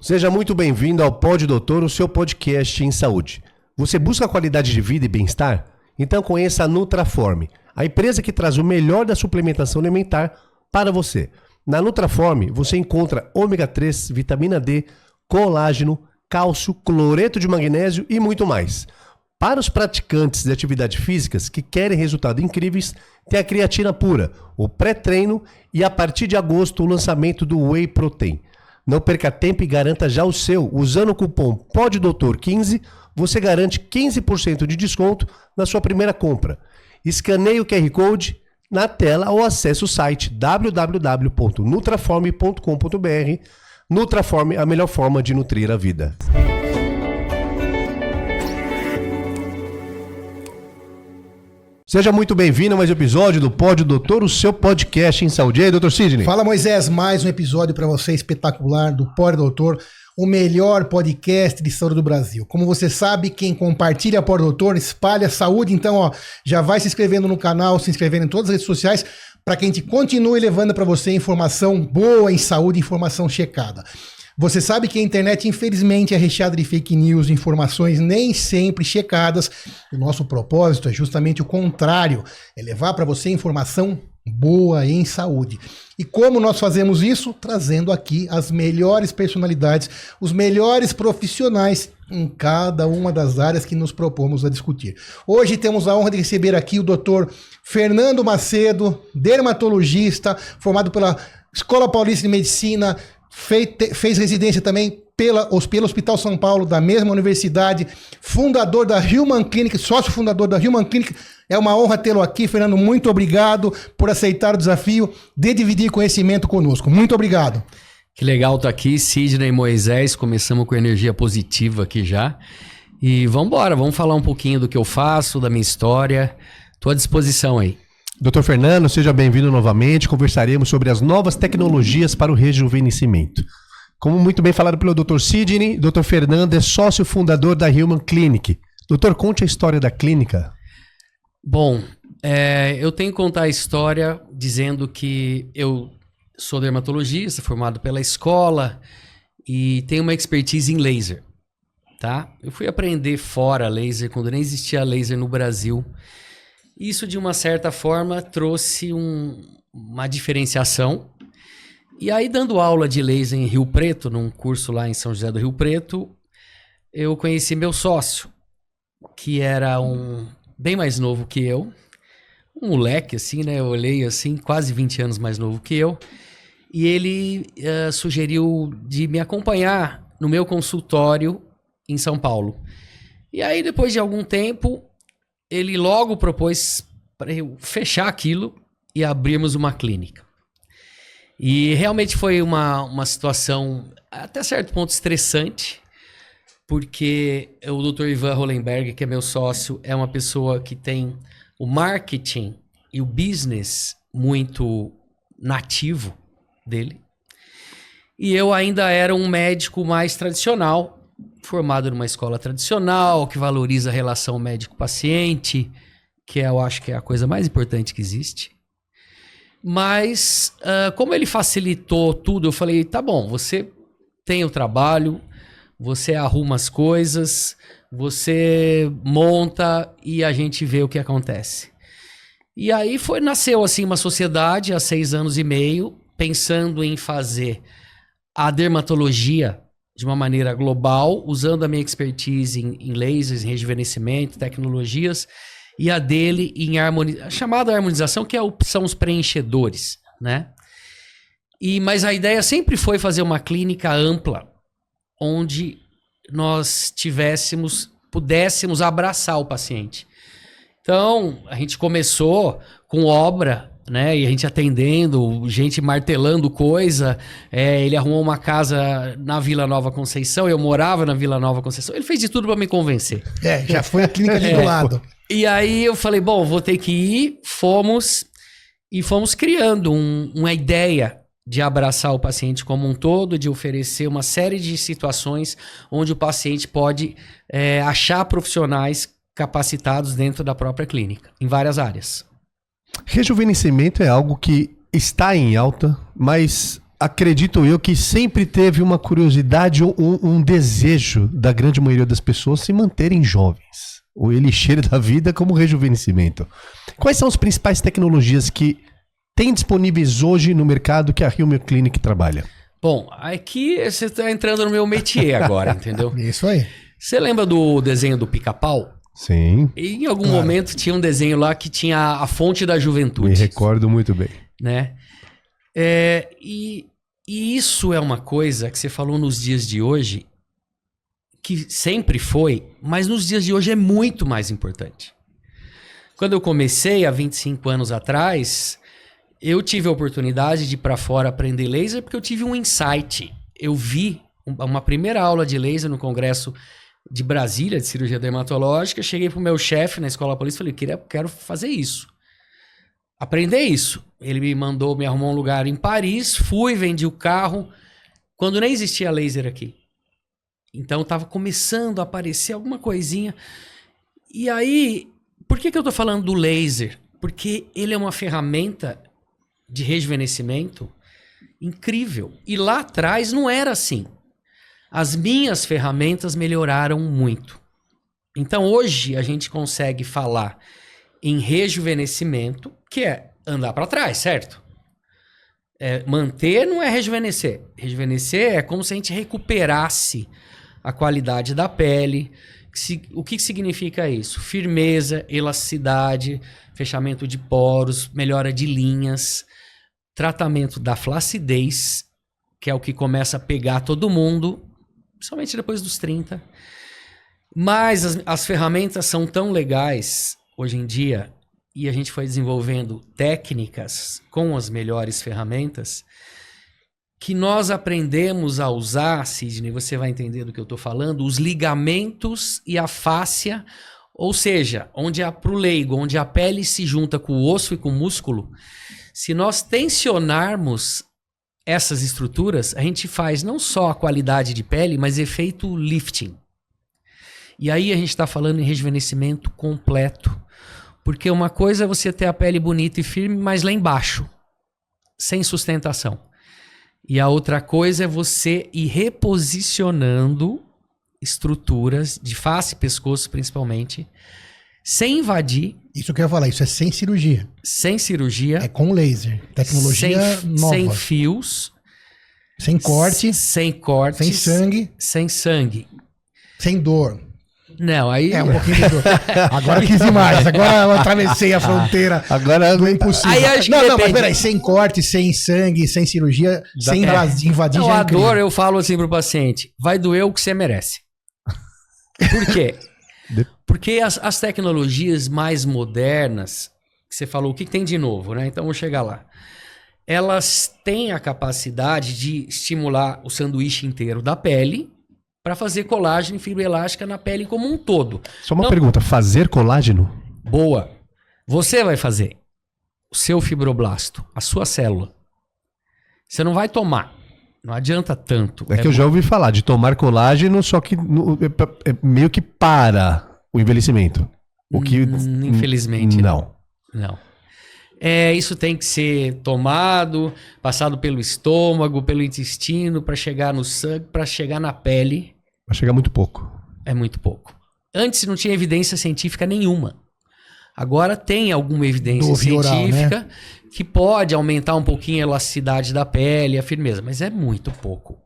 Seja muito bem-vindo ao Pod Doutor, o seu podcast em saúde. Você busca qualidade de vida e bem-estar? Então conheça a Nutraform, a empresa que traz o melhor da suplementação alimentar para você. Na Nutraform você encontra ômega 3, vitamina D, colágeno, cálcio, cloreto de magnésio e muito mais. Para os praticantes de atividades físicas que querem resultados incríveis, tem a creatina pura, o pré-treino e a partir de agosto o lançamento do Whey Protein. Não perca tempo e garanta já o seu. Usando o cupom PODDOUTOR15, você garante 15% de desconto na sua primeira compra. Escaneie o QR Code na tela ou acesse o site www.nutraform.com.br. Nutraform, a melhor forma de nutrir a vida. Seja muito bem-vindo a mais um episódio do Pod Doutor, o seu podcast em saúde. E aí, Dr. Sidney? Fala, Moisés, mais um episódio para você espetacular do Pod Doutor, o melhor podcast de saúde do Brasil. Como você sabe, quem compartilha Pod Doutor espalha saúde, então já vai se inscrevendo no canal, se inscrevendo em todas as redes sociais, para que a gente continue levando para você informação boa em saúde, informação checada. Você sabe que a internet, infelizmente, é recheada de fake news, informações nem sempre checadas. O nosso propósito é justamente o contrário, é levar para você informação boa em saúde. E como nós fazemos isso? Trazendo aqui as melhores personalidades, os melhores profissionais em cada uma das áreas que nos propomos a discutir. Hoje temos a honra de receber aqui o Dr. Fernando Macedo, dermatologista, formado pela Escola Paulista de Medicina, fez residência também pelo Hospital São Paulo, da mesma universidade, fundador da Human Clinic, sócio fundador da Human Clinic. É uma honra tê-lo aqui, Fernando. Muito obrigado por aceitar o desafio de dividir conhecimento conosco. Muito obrigado. Que legal estar aqui, Sidney e Moisés. Começamos com energia positiva aqui já. E vamos embora, vamos falar um pouquinho do que eu faço, da minha história. Estou à disposição aí. Dr. Fernando, seja bem-vindo novamente. Conversaremos sobre as novas tecnologias para o rejuvenescimento. Como muito bem falado pelo Dr. Sidney, Dr. Fernando é sócio fundador da Human Clinic. Doutor, conte a história da clínica. Bom, eu tenho que contar a história dizendo que eu sou dermatologista, formado pela escola e tenho uma expertise em laser, tá? Eu fui aprender fora laser quando nem existia laser no Brasil. Isso, de uma certa forma, trouxe uma diferenciação. E aí, dando aula de laser em Rio Preto, num curso lá em São José do Rio Preto, eu conheci meu sócio, que era bem mais novo que eu. Um moleque, assim, né? Eu olhei assim, quase 20 anos mais novo que eu. E ele sugeriu de me acompanhar no meu consultório em São Paulo. E aí, depois de algum tempo, ele logo propôs para eu fechar aquilo e abrirmos uma clínica. E realmente foi uma situação até certo ponto estressante, porque o Dr. Ivan Hollenberg, que é meu sócio, é uma pessoa que tem o marketing e o business muito nativo dele. E eu ainda era um médico mais tradicional, formado numa escola tradicional, que valoriza a relação médico-paciente, que eu acho que é a coisa mais importante que existe. Mas, como ele facilitou tudo, eu falei, tá bom, você tem o trabalho, você arruma as coisas, você monta e a gente vê o que acontece. E aí nasceu assim uma sociedade há 6 anos e meio, pensando em fazer a dermatologia de uma maneira global, usando a minha expertise em lasers, em rejuvenescimento, tecnologias, e a dele em a chamada harmonização, que são os preenchedores, né? Mas a ideia sempre foi fazer uma clínica ampla, onde nós pudéssemos abraçar o paciente. Então, a gente começou com obra, né? E a gente atendendo, gente martelando coisa. Ele arrumou uma casa na Vila Nova Conceição, eu morava na Vila Nova Conceição. Ele fez de tudo para me convencer. Já foi a clínica ali do lado. E aí eu falei, bom, vou ter que ir. Fomos criando uma ideia de abraçar o paciente como um todo, de oferecer uma série de situações onde o paciente pode achar profissionais capacitados dentro da própria clínica, em várias áreas. Rejuvenescimento é algo que está em alta, mas acredito eu que sempre teve uma curiosidade, um desejo da grande maioria das pessoas se manterem jovens. O elixir da vida como rejuvenescimento. Quais são as principais tecnologias que tem disponíveis hoje no mercado que a Rio Clinic trabalha? Bom, aqui você está entrando no meu métier agora, entendeu? Isso aí. Você lembra do desenho do Pica-Pau? Sim. E em algum momento tinha um desenho lá que tinha a fonte da juventude. Me recordo muito bem. Né? E isso é uma coisa que você falou nos dias de hoje, que sempre foi, mas nos dias de hoje é muito mais importante. Quando eu comecei há 25 anos atrás, eu tive a oportunidade de ir para fora aprender laser porque eu tive um insight. Eu vi uma primeira aula de laser no Congresso de Brasília, de cirurgia dermatológica. Cheguei pro meu chefe na escola polícia e falei, quero fazer isso. Aprender isso. Ele me arrumou um lugar em Paris, fui, vendi o carro, quando nem existia laser aqui. Então estava começando a aparecer alguma coisinha. E aí, por que eu tô falando do laser? Porque ele é uma ferramenta de rejuvenescimento incrível. E lá atrás não era assim. As minhas ferramentas melhoraram muito. Então hoje a gente consegue falar em rejuvenescimento, que é andar para trás, certo? Manter não é rejuvenescer. Rejuvenescer é como se a gente recuperasse a qualidade da pele. O que significa isso? Firmeza, elasticidade, fechamento de poros, melhora de linhas, tratamento da flacidez, que é o que começa a pegar todo mundo, principalmente depois dos 30. Mas as ferramentas são tão legais hoje em dia, e a gente foi desenvolvendo técnicas com as melhores ferramentas, que nós aprendemos a usar, Sidney, você vai entender do que eu estou falando, os ligamentos e a fáscia, ou seja, pro leigo, onde a pele se junta com o osso e com o músculo. Se nós tensionarmos essas estruturas, a gente faz não só a qualidade de pele, mas efeito lifting. E aí a gente está falando em rejuvenescimento completo. Porque uma coisa é você ter a pele bonita e firme, mas lá embaixo, sem sustentação. E a outra coisa é você ir reposicionando estruturas de face e pescoço, principalmente, sem invadir. Isso que eu ia falar, isso é sem cirurgia. Sem cirurgia. É com laser. Tecnologia nova. Sem fios. Sem corte. Sem corte. Sem sangue. Sem sangue. Sem dor. Não, aí... um pouquinho de dor. Agora quis demais. Agora eu atravessei a fronteira do impossível. Aí acho que não, mas peraí. Sem corte, sem sangue, sem cirurgia, sem invadir não, já é a incrível. dor, eu falo assim pro paciente, vai doer o que você merece. Por quê? Porque as tecnologias mais modernas, que você falou, o que tem de novo, né? Então, vamos chegar lá. Elas têm a capacidade de estimular o sanduíche inteiro da pele para fazer colágeno e fibra elástica na pele como um todo. Só uma pergunta, fazer colágeno? Boa. Você vai fazer o seu fibroblasto, a sua célula. Você não vai tomar. Não adianta tanto. É que eu já ouvi falar de tomar colágeno, só que meio que para o envelhecimento. O que infelizmente não. Não. Isso tem que ser tomado, passado pelo estômago, pelo intestino, para chegar no sangue, para chegar na pele. Vai chegar muito pouco. É muito pouco. Antes não tinha evidência científica nenhuma. Agora tem alguma evidência científica, né, que pode aumentar um pouquinho a elasticidade da pele, a firmeza, mas é muito pouco.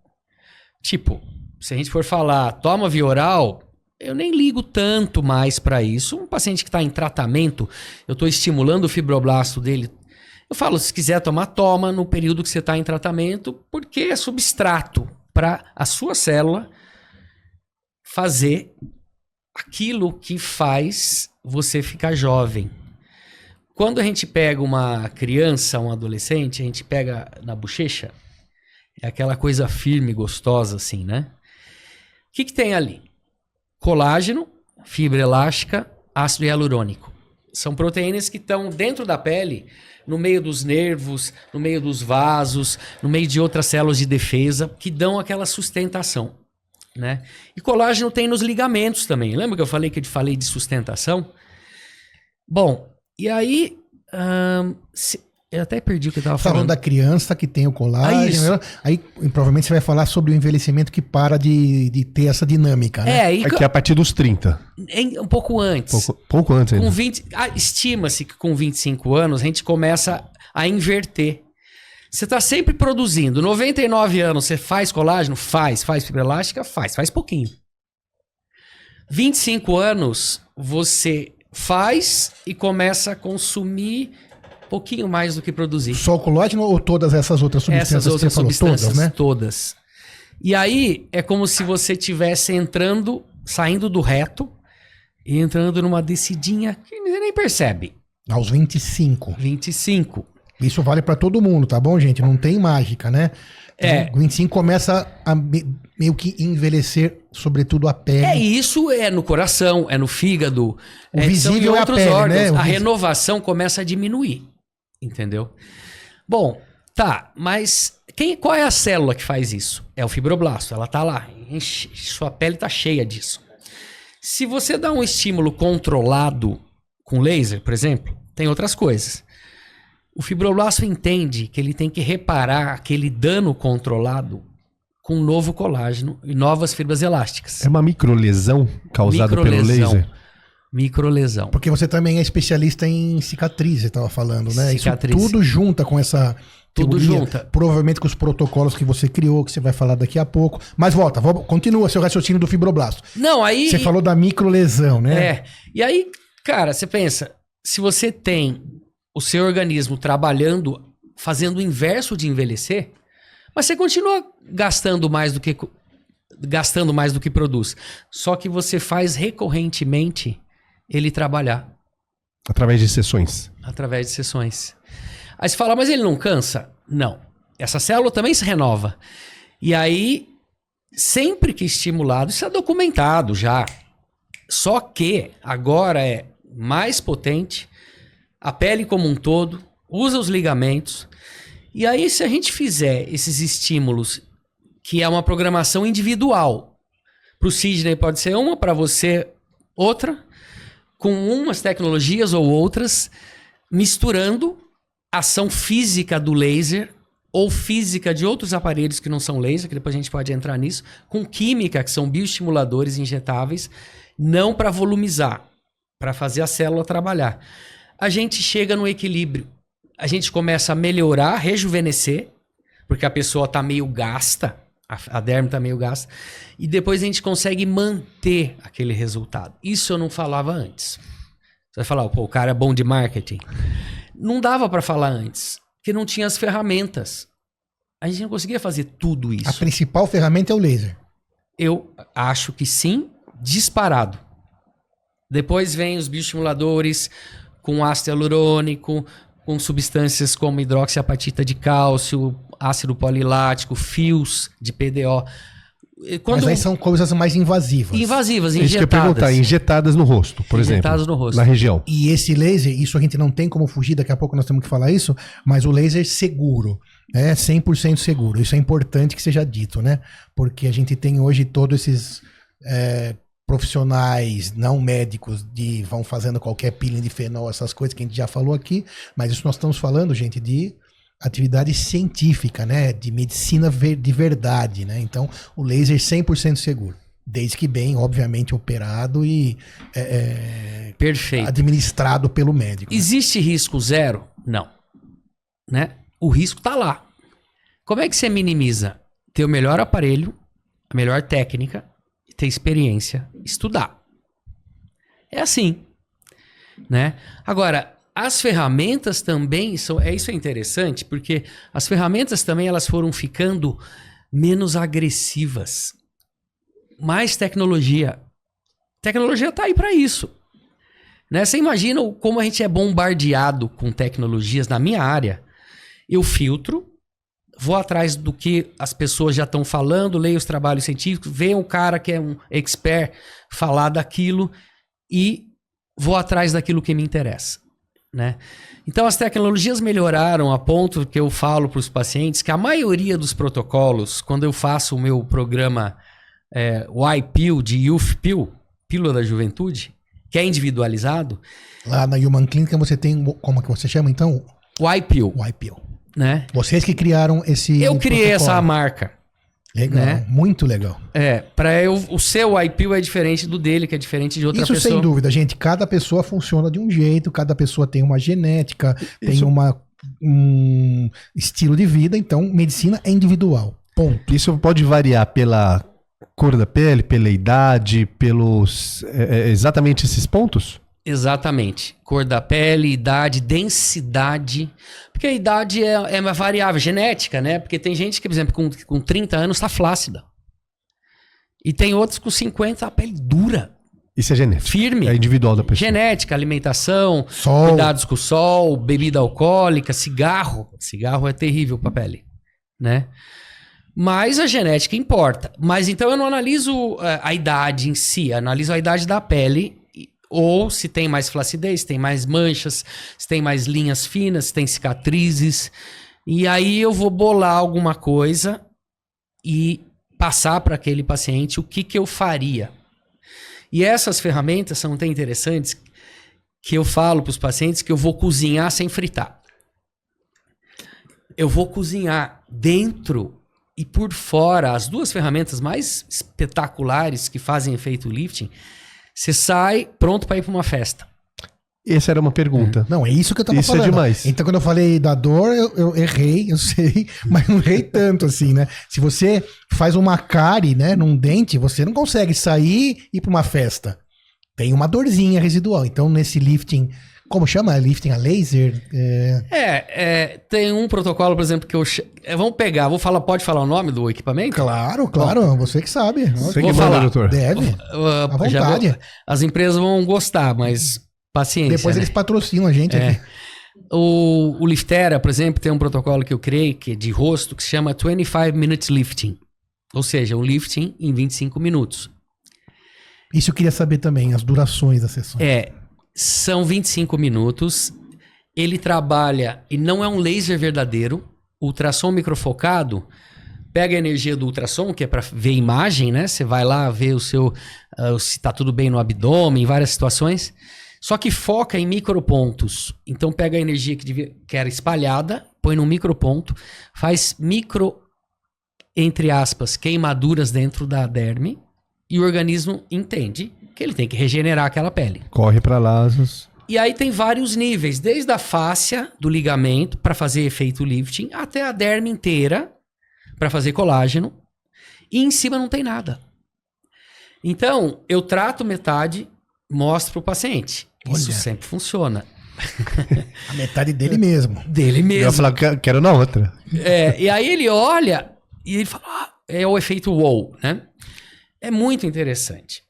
Tipo, se a gente for falar, toma via oral, eu nem ligo tanto mais para isso. Um paciente que está em tratamento, eu estou estimulando o fibroblasto dele. Eu falo, se quiser tomar, toma no período que você está em tratamento, porque é substrato para a sua célula fazer aquilo que faz você ficar jovem. Quando a gente pega uma criança, um adolescente, a gente pega na bochecha, é aquela coisa firme, gostosa assim, né? O que tem ali? Colágeno, fibra elástica, ácido hialurônico. São proteínas que estão dentro da pele, no meio dos nervos, no meio dos vasos, no meio de outras células de defesa, que dão aquela sustentação, né? E colágeno tem nos ligamentos também. Lembra que eu falei de sustentação? Bom, e aí Eu até perdi o que eu tava Falando falando. da criança que tem o colágeno. isso. Aí provavelmente você vai falar sobre o envelhecimento que para de ter essa dinâmica, né? É, e Aqui é a partir dos 30. um pouco antes. Pouco antes ainda. Com 20, estima-se que com 25 anos a gente começa a inverter. Você está sempre produzindo. 99 anos você faz colágeno? Faz. Faz fibra elástica? Faz pouquinho. 25 anos você faz e começa a consumir pouquinho mais do que produzir. Só o colágeno ou todas essas outras substâncias Essas outras que você falou? substâncias Todas, né? todas. E aí é como se você estivesse entrando, saindo do reto e entrando numa descidinha que você nem percebe. Aos 25. 25. Isso vale pra todo mundo, tá bom, gente? Não tem mágica, né? É. 25 começa a meio que envelhecer, sobretudo a pele. E isso é no coração, é no fígado. O visível são em é a outros pele, órgãos. né? A renovação começa a diminuir. Entendeu? Bom, tá, mas qual é a célula que faz isso? É o fibroblasto. Ela tá lá. Sua pele tá cheia disso. Se você dá um estímulo controlado com laser, por exemplo, tem outras coisas. O fibroblasto entende que ele tem que reparar aquele dano controlado com um novo colágeno e novas fibras elásticas. É uma microlesão causada pelo laser? Microlesão. Porque você também é especialista em cicatriz, você estava falando, né? Cicatriz. Isso tudo junta com essa Tudo teoria, junta. provavelmente com os protocolos que você criou, que você vai falar daqui a pouco. Mas continua seu raciocínio do fibroblasto. Não, aí... Você falou da microlesão, né? É. E aí, cara, você pensa, se você tem o seu organismo trabalhando, fazendo o inverso de envelhecer, mas você continua gastando mais do que produz. Só que você faz recorrentemente ele trabalhar. Através de sessões. Através de sessões. Aí você fala, mas ele não cansa? Não. Essa célula também se renova. E aí, sempre que estimulado, isso é documentado já. Só que agora é mais potente, a pele como um todo, usa os ligamentos. E aí, se a gente fizer esses estímulos, que é uma programação individual, para o Sidney pode ser uma, para você outra, com umas tecnologias ou outras, misturando ação física do laser ou física de outros aparelhos que não são laser, que depois a gente pode entrar nisso, com química, que são bioestimuladores injetáveis, não para volumizar, para fazer a célula trabalhar. A gente chega no equilíbrio. A gente começa a melhorar, rejuvenescer, porque a pessoa está meio gasta, a derme está meio gasta, e depois a gente consegue manter aquele resultado. Isso eu não falava antes. Você vai falar, pô, o cara é bom de marketing. Não dava para falar antes, porque não tinha as ferramentas. A gente não conseguia fazer tudo isso. A principal ferramenta é o laser. Eu acho que sim, disparado. Depois vem os bioestimuladores com ácido hialurônico, com substâncias como hidroxiapatita de cálcio, ácido polilático, fios de PDO. Mas aí são coisas mais invasivas. Invasivas, Isso que eu ia perguntar, injetadas no rosto, por Injetadas exemplo. no rosto. Na região. E esse laser, isso a gente não tem como fugir, daqui a pouco nós temos que falar isso, mas o laser seguro, é 100% seguro. Isso é importante que seja dito, né? Porque a gente tem hoje todos esses profissionais não médicos vão fazendo qualquer peeling de fenol, essas coisas que a gente já falou aqui, mas isso nós estamos falando, gente, de atividade científica, né? De medicina de verdade, né? Então, o laser 100% seguro. Desde que bem, obviamente, operado e perfeito. Administrado pelo médico. Existe risco zero? Não. Né? O risco está lá. Como é que você minimiza? Ter o melhor aparelho, a melhor técnica, ter experiência, estudar. É assim. Né? Agora, as ferramentas também são... Isso é interessante, porque as ferramentas também elas foram ficando menos agressivas. Mais tecnologia. Tecnologia está aí para isso. Né? Você imagina como a gente é bombardeado com tecnologias na minha área. Eu filtro, vou atrás do que as pessoas já estão falando, leio os trabalhos científicos, vejo um cara que é um expert falar daquilo e vou atrás daquilo que me interessa. Né? Então as tecnologias melhoraram a ponto que eu falo para os pacientes que a maioria dos protocolos, quando eu faço o meu programa Y-Pill de Youth Pill, Pílula da Juventude, que é individualizado. Lá na Human Clinic você tem, como que você chama então? Y-Peel, Y-Peel. né? Vocês que criaram esse Eu criei protocolo. essa marca. Legal, né? Muito legal. O seu Y-Peel é diferente do dele, que é diferente de outra Isso pessoa. sem dúvida, gente. Cada pessoa funciona de um jeito, cada pessoa tem uma genética, tem um estilo de vida, então medicina é individual. Ponto. Isso pode variar pela cor da pele, pela idade, pelos exatamente esses pontos? Exatamente. Cor da pele, idade, densidade. Porque a idade é uma variável genética, né? Porque tem gente que, por exemplo, com 30 anos está flácida. E tem outros com 50, a pele dura, Isso é genético. firme. É individual da pessoa. Genética, alimentação, Sol. cuidados com o sol, bebida alcoólica, cigarro. Cigarro é terrível para a pele, né? Mas a genética importa. Mas então eu não analiso a idade em si, analiso a idade da pele, ou se tem mais flacidez, se tem mais manchas, se tem mais linhas finas, se tem cicatrizes. E aí eu vou bolar alguma coisa e passar para aquele paciente o que eu faria. E essas ferramentas são tão interessantes que eu falo para os pacientes que eu vou cozinhar sem fritar. Eu vou cozinhar dentro e por fora. As duas ferramentas mais espetaculares que fazem efeito lifting, você sai pronto para ir para uma festa. Essa era uma pergunta. Não, é isso que eu tava Isso falando. é demais. Então, quando eu falei da dor, eu errei, eu sei, mas não errei tanto assim, né? Se você faz uma cárie, né, num dente, você não consegue sair e ir pra uma festa. Tem uma dorzinha residual. Então, nesse lifting, como chama? Lifting a laser? Tem um protocolo, por exemplo, que vamos pegar, pode falar o nome do equipamento? Claro, você que sabe. Você Vou que falar. manda, doutor. Deve. À vontade. As empresas vão gostar, mas paciência. Depois né? eles patrocinam a gente aqui. O Liftera, por exemplo, tem um protocolo que eu criei, que é de rosto, que se chama 25 Minutes Lifting. Ou seja, um lifting em 25 minutos. Isso eu queria saber também, as durações da sessão. São 25 minutos. Ele trabalha, e não é um laser verdadeiro, ultrassom microfocado, pega a energia do ultrassom, que é para ver imagem, né? Você vai lá ver se tá tudo bem no abdômen, em várias situações. Só que foca em micropontos. Então pega a energia que era espalhada, põe num microponto, faz entre aspas, queimaduras dentro da derme, e o organismo entende que ele tem que regenerar aquela pele. Corre para lá. E aí tem vários níveis, desde a fáscia do ligamento para fazer efeito lifting, até a derme inteira para fazer colágeno, e em cima não tem nada. Então, eu trato metade, mostro pro paciente. Isso Olha. sempre funciona. A metade dele mesmo. Dele Eu ia mesmo. falar, quero na outra. E aí ele olha e ele fala, é o efeito wow, né? É muito interessante.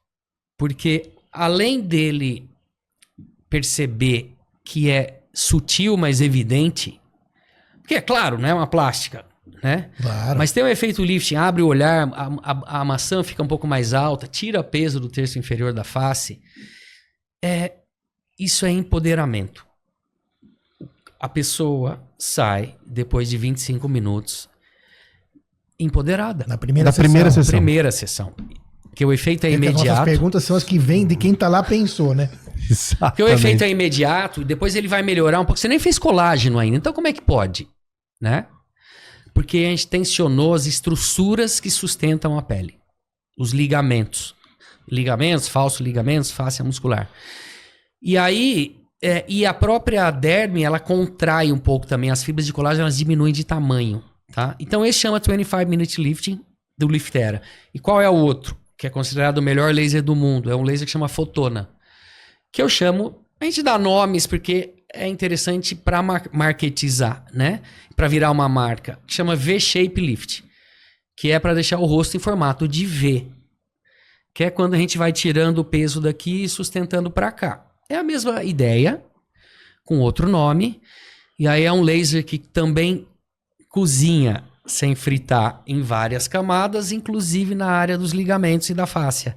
Porque além dele perceber que é sutil, mas evidente, porque é claro, não é uma plástica, né? Claro. Mas tem um efeito lifting, abre o olhar, a maçã fica um pouco mais alta, tira peso do terço inferior da face. Isso é empoderamento. A pessoa sai, depois de 25 minutos, empoderada. Na primeira sessão. Primeira sessão. Porque o efeito é As nossas imediato. perguntas são as que vêm de quem tá lá pensou, né? Porque o efeito é imediato, depois ele vai melhorar um pouco. Você nem fez colágeno ainda, então como é que pode? Né? Porque a gente tensionou as estruturas que sustentam a pele. Os ligamentos. Ligamentos, falsos ligamentos, fáscia muscular. E aí, e a própria derme, ela contrai um pouco também. As fibras de colágeno, elas diminuem de tamanho. Tá? Então esse chama 25 Minute Lifting do Liftera. E qual é o outro? Que é considerado o melhor laser do mundo. É um laser que chama Fotona. Que eu chamo... A gente dá nomes porque é interessante para marketizar, né? Para virar uma marca. Que chama V-Shape Lift. Que é para deixar o rosto em formato de V. Que é quando a gente vai tirando o peso daqui e sustentando para cá. É a mesma ideia, com outro nome. E aí é um laser que também cozinha sem fritar em várias camadas, inclusive na área dos ligamentos e da fáscia.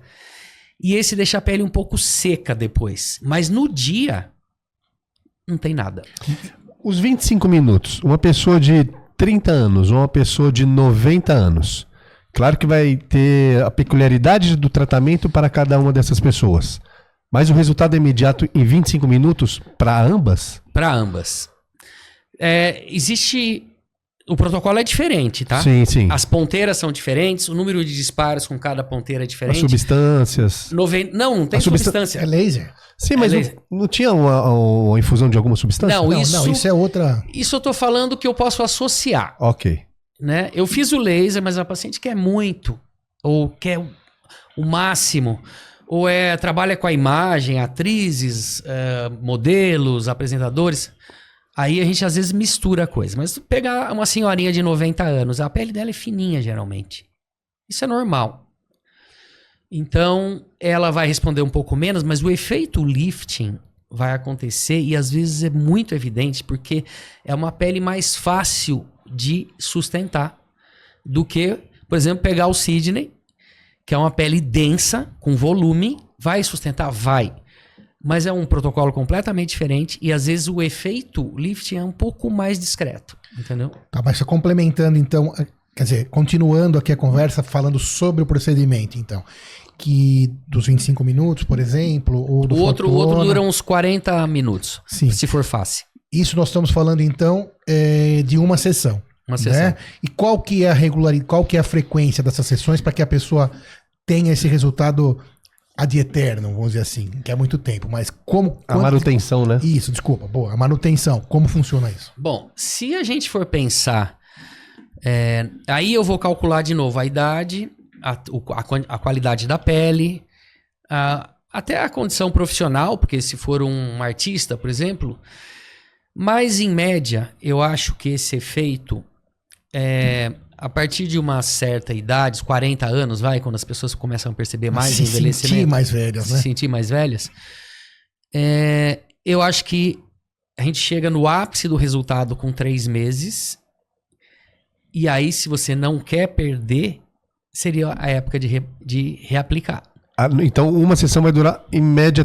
E esse deixa a pele um pouco seca depois. Mas no dia, não tem nada. Os 25 minutos, uma pessoa de 30 anos ou uma pessoa de 90 anos, claro que vai ter a peculiaridade do tratamento para cada uma dessas pessoas. Mas o resultado é imediato em 25 minutos para ambas? Para ambas. existe... O protocolo é diferente, tá? Sim, sim. As ponteiras são diferentes, o número de disparos com cada ponteira é As diferente. substâncias. Não tem substância. É laser? Sim, mas não tinha uma infusão de alguma substância? Não, Não, isso é outra... Isso eu tô falando que eu posso associar, Ok. né? Eu fiz o laser, mas a paciente quer muito, ou quer o máximo, ou trabalha com a imagem, atrizes, modelos, apresentadores. Aí a gente às vezes mistura a coisa. Mas tu pegar uma senhorinha de 90 anos, a pele dela é fininha geralmente. Isso é normal. Então ela vai responder um pouco menos, mas o efeito lifting vai acontecer e às vezes é muito evidente porque é uma pele mais fácil de sustentar do que, por exemplo, pegar o Sydney, que é uma pele densa, com volume. Vai sustentar? Vai. Mas é um protocolo completamente diferente e às vezes o efeito lifting é um pouco mais discreto, entendeu? Tá, mas só complementando então, quer dizer, continuando aqui a conversa, falando sobre o procedimento, então, que dos 25 minutos, por exemplo, ou do O outro dura uns 40 minutos, Sim. se for fácil. Isso nós estamos falando então de uma sessão. Uma sessão. Né? E qual que é a regularidade, qual que é a frequência dessas sessões para que a pessoa tenha esse resultado ad eterno, vamos dizer assim, que é muito tempo, mas como... A manutenção, né? Isso, desculpa, boa, a manutenção, como funciona isso? Bom, se a gente for pensar, aí eu vou calcular de novo a idade, a qualidade da pele, até a condição profissional, porque se for um artista, por exemplo, mas em média, eu acho que esse efeito a partir de uma certa idade, 40 anos, quando as pessoas começam a perceber mais envelhecimento. Se sentir mais velhas, né? Se sentir mais velhas. Eu acho que a gente chega no ápice do resultado com 3 meses. E aí, se você não quer perder, seria a época de reaplicar. Então, uma sessão vai durar, em média,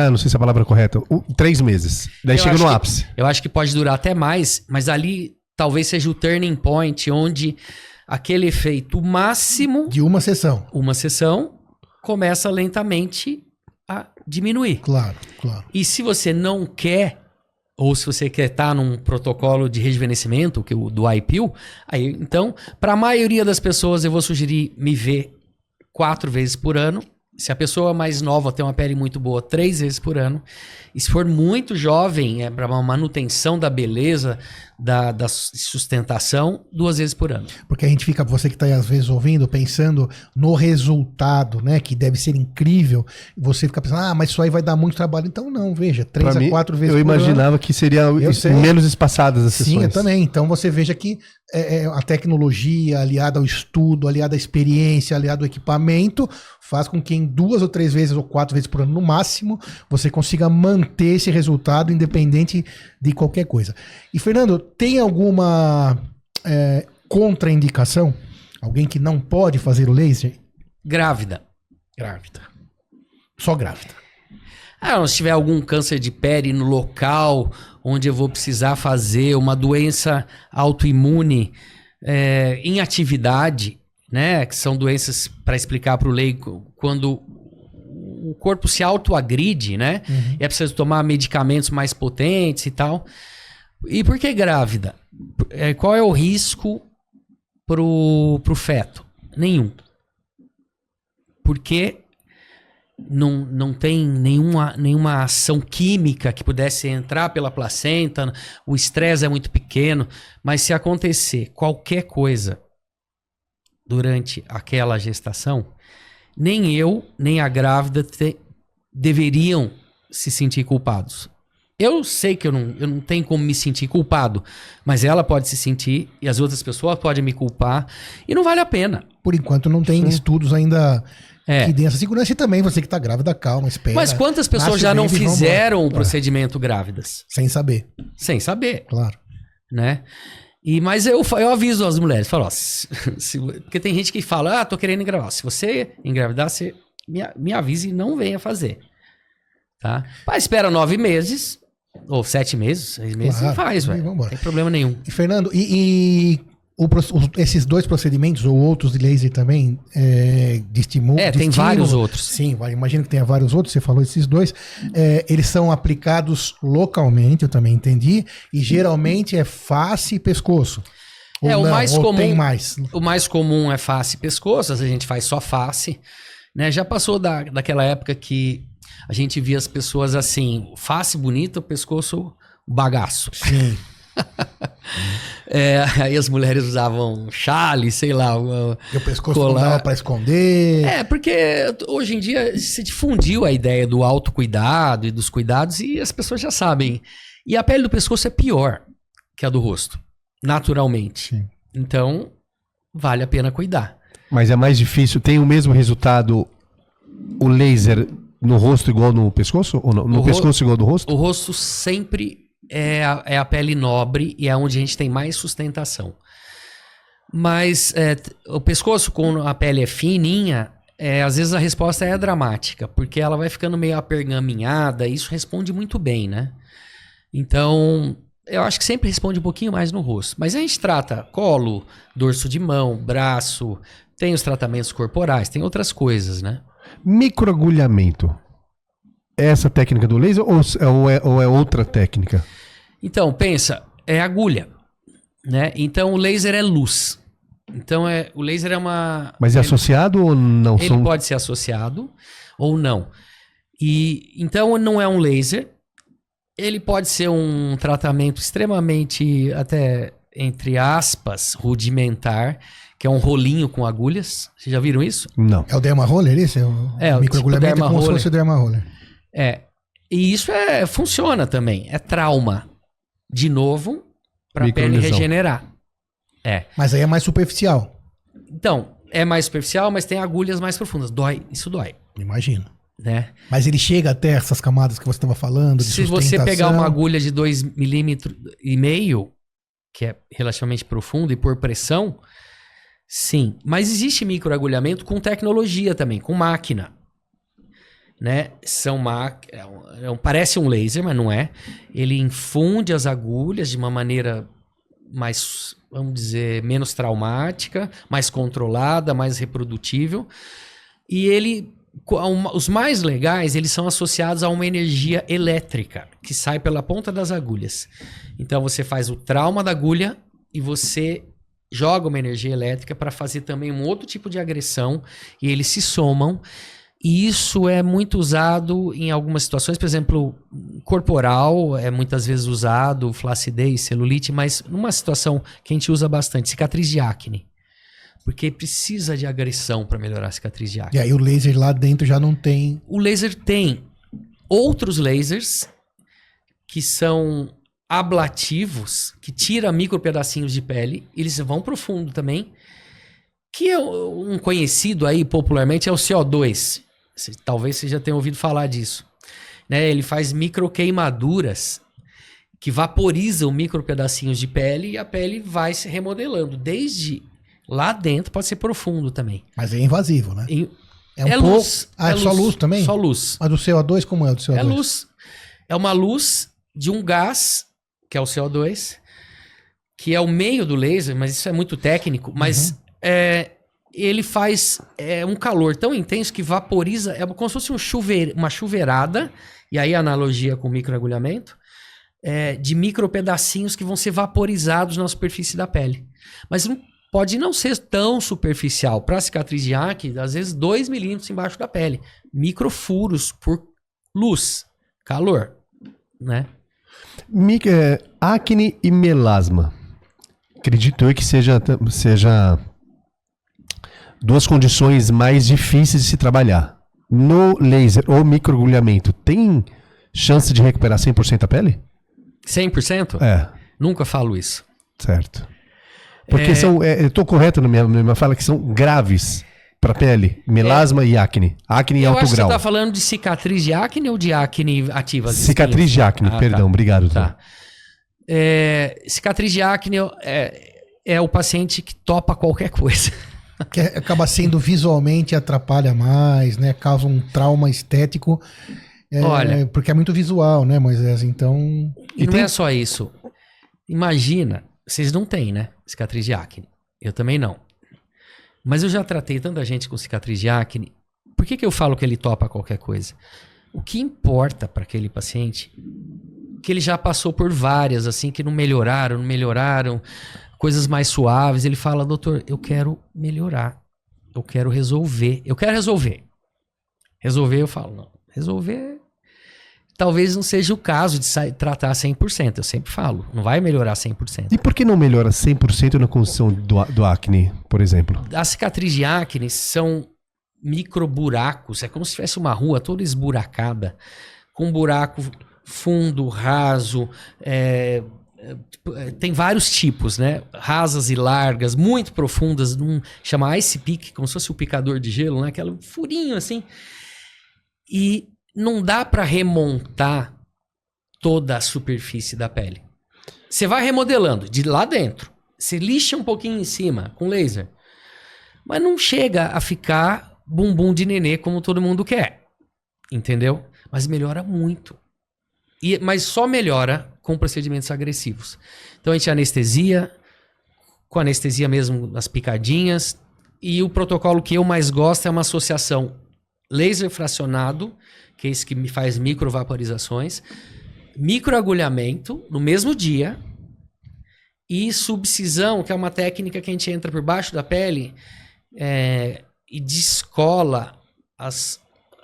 não sei se é a palavra é correta, 3 meses. Daí chega no ápice. Eu acho que pode durar até mais, mas ali... Talvez seja o turning point, onde aquele efeito máximo... De uma sessão. Uma sessão começa lentamente a diminuir. Claro, claro. E se você não quer, ou se você quer estar num protocolo de rejuvenescimento, que é o do iPeel, aí, então, para a maioria das pessoas, eu vou sugerir me ver 4 vezes por ano. Se a pessoa mais nova tem uma pele muito boa, 3 vezes por ano. E se for muito jovem, para uma manutenção da beleza, da sustentação, 2 vezes por ano. Porque a gente fica, você que está aí às vezes ouvindo, pensando no resultado, né? Que deve ser incrível. Você fica pensando, mas isso aí vai dar muito trabalho. Então não, veja, 3 a 4 vezes por ano. Eu imaginava que seria menos espaçadas as sessões. Sim, eu também. Então você veja que a tecnologia aliada ao estudo, aliada à experiência, aliada ao equipamento, faz com que em 2 ou 3 vezes ou 4 vezes por ano no máximo, você consiga manter esse resultado independente de qualquer coisa. E Fernando, tem alguma contraindicação? Alguém que não pode fazer o laser? Grávida. Só grávida. Se tiver algum câncer de pele no local onde eu vou precisar fazer uma doença autoimune em atividade, né? Que são doenças, para explicar para o leigo, quando o corpo se autoagride, né? Uhum. E é preciso tomar medicamentos mais potentes e tal. E por que grávida? Qual é o risco pro feto? Nenhum. Porque não tem nenhuma ação química que pudesse entrar pela placenta, o estresse é muito pequeno, mas se acontecer qualquer coisa durante aquela gestação, nem eu, nem a grávida deveriam se sentir culpados. Eu sei que eu não tenho como me sentir culpado, mas ela pode se sentir e as outras pessoas podem me culpar e não vale a pena. Por enquanto não tem estudos ainda que dêem essa segurança, e também você que está grávida, calma, espera. Mas quantas pessoas já não fizeram o procedimento grávidas? Sem saber. Sem saber. Claro. Né? Mas eu aviso as mulheres, falo, porque tem gente que fala, tô querendo engravidar. Se você engravidar, você me avise e não venha fazer. Tá? Espera 9 meses, ou 7 meses, 6 meses, Claro, e faz, velho. Não tem problema nenhum. E Fernando, e Esses dois procedimentos, ou outros de laser também, de estímulo. Tem vários outros. Sim, imagino que tenha vários outros, você falou esses dois. Eles são aplicados localmente, eu também entendi, e geralmente é face e pescoço. O mais comum. Tem mais. O mais comum é face e pescoço, às vezes a gente faz só face. Né? Já passou daquela época que a gente via as pessoas assim, face bonita, pescoço bagaço. Sim. Aí as mulheres usavam chale, sei lá. E o pescoço não dava pra esconder. Porque hoje em dia se difundiu a ideia do autocuidado e dos cuidados e as pessoas já sabem. E a pele do pescoço é pior que a do rosto, naturalmente. Sim. Então, vale a pena cuidar. Mas é mais difícil, tem o mesmo resultado o laser no rosto igual no pescoço? Ou não? No pescoço igual no rosto? O rosto sempre é a pele nobre e é onde a gente tem mais sustentação. Mas o pescoço, quando a pele é fininha, às vezes a resposta é dramática, porque ela vai ficando meio apergaminhada e isso responde muito bem, né? Então, eu acho que sempre responde um pouquinho mais no rosto. Mas a gente trata colo, dorso de mão, braço, tem os tratamentos corporais, tem outras coisas, né? Microagulhamento. É essa técnica do laser ou é outra técnica? Então, pensa, é agulha, né? Então, o laser é luz. Então, o laser é uma... Mas é associado ou não? Ele pode ser associado ou não. Então, não é um laser. Ele pode ser um tratamento extremamente, até entre aspas, rudimentar, que é um rolinho com agulhas. Vocês já viram isso? Não. É o derma roller, esse? O microagulhamento tipo é como se fosse o derma roller. E isso funciona também. É trauma. De novo, para a pele regenerar. Mas aí é mais superficial. Então, é mais superficial, mas tem agulhas mais profundas. Isso dói. Imagino. Né? Mas ele chega até essas camadas que você estava falando, de Se você pegar uma agulha de 2,5 milímetros, que é relativamente profundo, e por pressão, sim. Mas existe microagulhamento com tecnologia também, com máquina. Né? Parece um laser, mas não é. Ele infunde as agulhas de uma maneira mais, vamos dizer, menos traumática, mais controlada, mais reprodutível. E os mais legais, eles são associados a uma energia elétrica que sai pela ponta das agulhas. Então você faz o trauma da agulha e você joga uma energia elétrica para fazer também um outro tipo de agressão e eles se somam. E isso é muito usado em algumas situações, por exemplo, corporal é muitas vezes usado, flacidez, celulite, mas numa situação que a gente usa bastante, cicatriz de acne. Porque precisa de agressão para melhorar a cicatriz de acne. E aí o laser lá dentro já não tem... O laser tem outros lasers que são ablativos, que tiram micro pedacinhos de pele, eles vão profundo também, que é um conhecido aí popularmente é o CO2. Talvez você já tenha ouvido falar disso. Né? Ele faz micro queimaduras que vaporizam micro pedacinhos de pele e a pele vai se remodelando. Desde lá dentro pode ser profundo também. Mas é invasivo, né? Luz. É só luz também? Só luz. Mas do CO2 como é o do CO2? É luz. É uma luz de um gás, que é o CO2, que é o meio do laser, mas isso é muito técnico. Mas ele faz um calor tão intenso que vaporiza, é como se fosse uma chuveirada, e aí a analogia com microagulhamento, de micro pedacinhos que vão ser vaporizados na superfície da pele. Mas pode não ser tão superficial. Para cicatriz de acne, às vezes 2 milímetros embaixo da pele. Microfuros por luz, calor, né? Acne e melasma. Acredito eu que seja duas condições mais difíceis de se trabalhar. No laser ou microagulhamento, tem chance de recuperar 100% a pele? 100%? Nunca falo isso. Certo. Porque eu tô correto na minha fala que são graves para pele, melasma e acne. Acne em alto grau. Eu acho que você tá falando de cicatriz de acne ou de acne ativa? Cicatriz de acne, perdão, tá. Obrigado. Tá. Cicatriz de acne é o paciente que topa qualquer coisa. Que acaba sendo visualmente, atrapalha mais, né? Causa um trauma estético. Porque é muito visual, né, Moisés? Então... E não é só isso. Imagina Vocês não têm, né? Cicatriz de acne. Eu também não. Mas eu já tratei tanta gente com cicatriz de acne. Por que eu falo que ele topa qualquer coisa? O que importa para aquele paciente que ele já passou por várias, assim, que não melhoraram, coisas mais suaves. Ele fala, doutor, eu quero melhorar. Eu quero resolver. Resolver, eu falo, não. Resolver, talvez não seja o caso de tratar 100%. Eu sempre falo, não vai melhorar 100%. E por que não melhora 100% na condição do acne, por exemplo? A cicatriz de acne são microburacos. É como se tivesse uma rua toda esburacada, com um buraco fundo, raso, tem vários tipos, né? Rasas e largas, muito profundas, chama ice pick, como se fosse o picador de gelo, né? Aquele furinho assim. E não dá para remontar toda a superfície da pele. Você vai remodelando de lá dentro. Você lixa um pouquinho em cima com laser. Mas não chega a ficar bumbum de nenê como todo mundo quer. Entendeu? Mas melhora muito. Mas só melhora com procedimentos agressivos. Então a gente anestesia, com anestesia mesmo nas picadinhas. E o protocolo que eu mais gosto é uma associação laser fracionado, que é esse que me faz microvaporizações, microagulhamento no mesmo dia e subcisão, que é uma técnica que a gente entra por baixo da pele e descola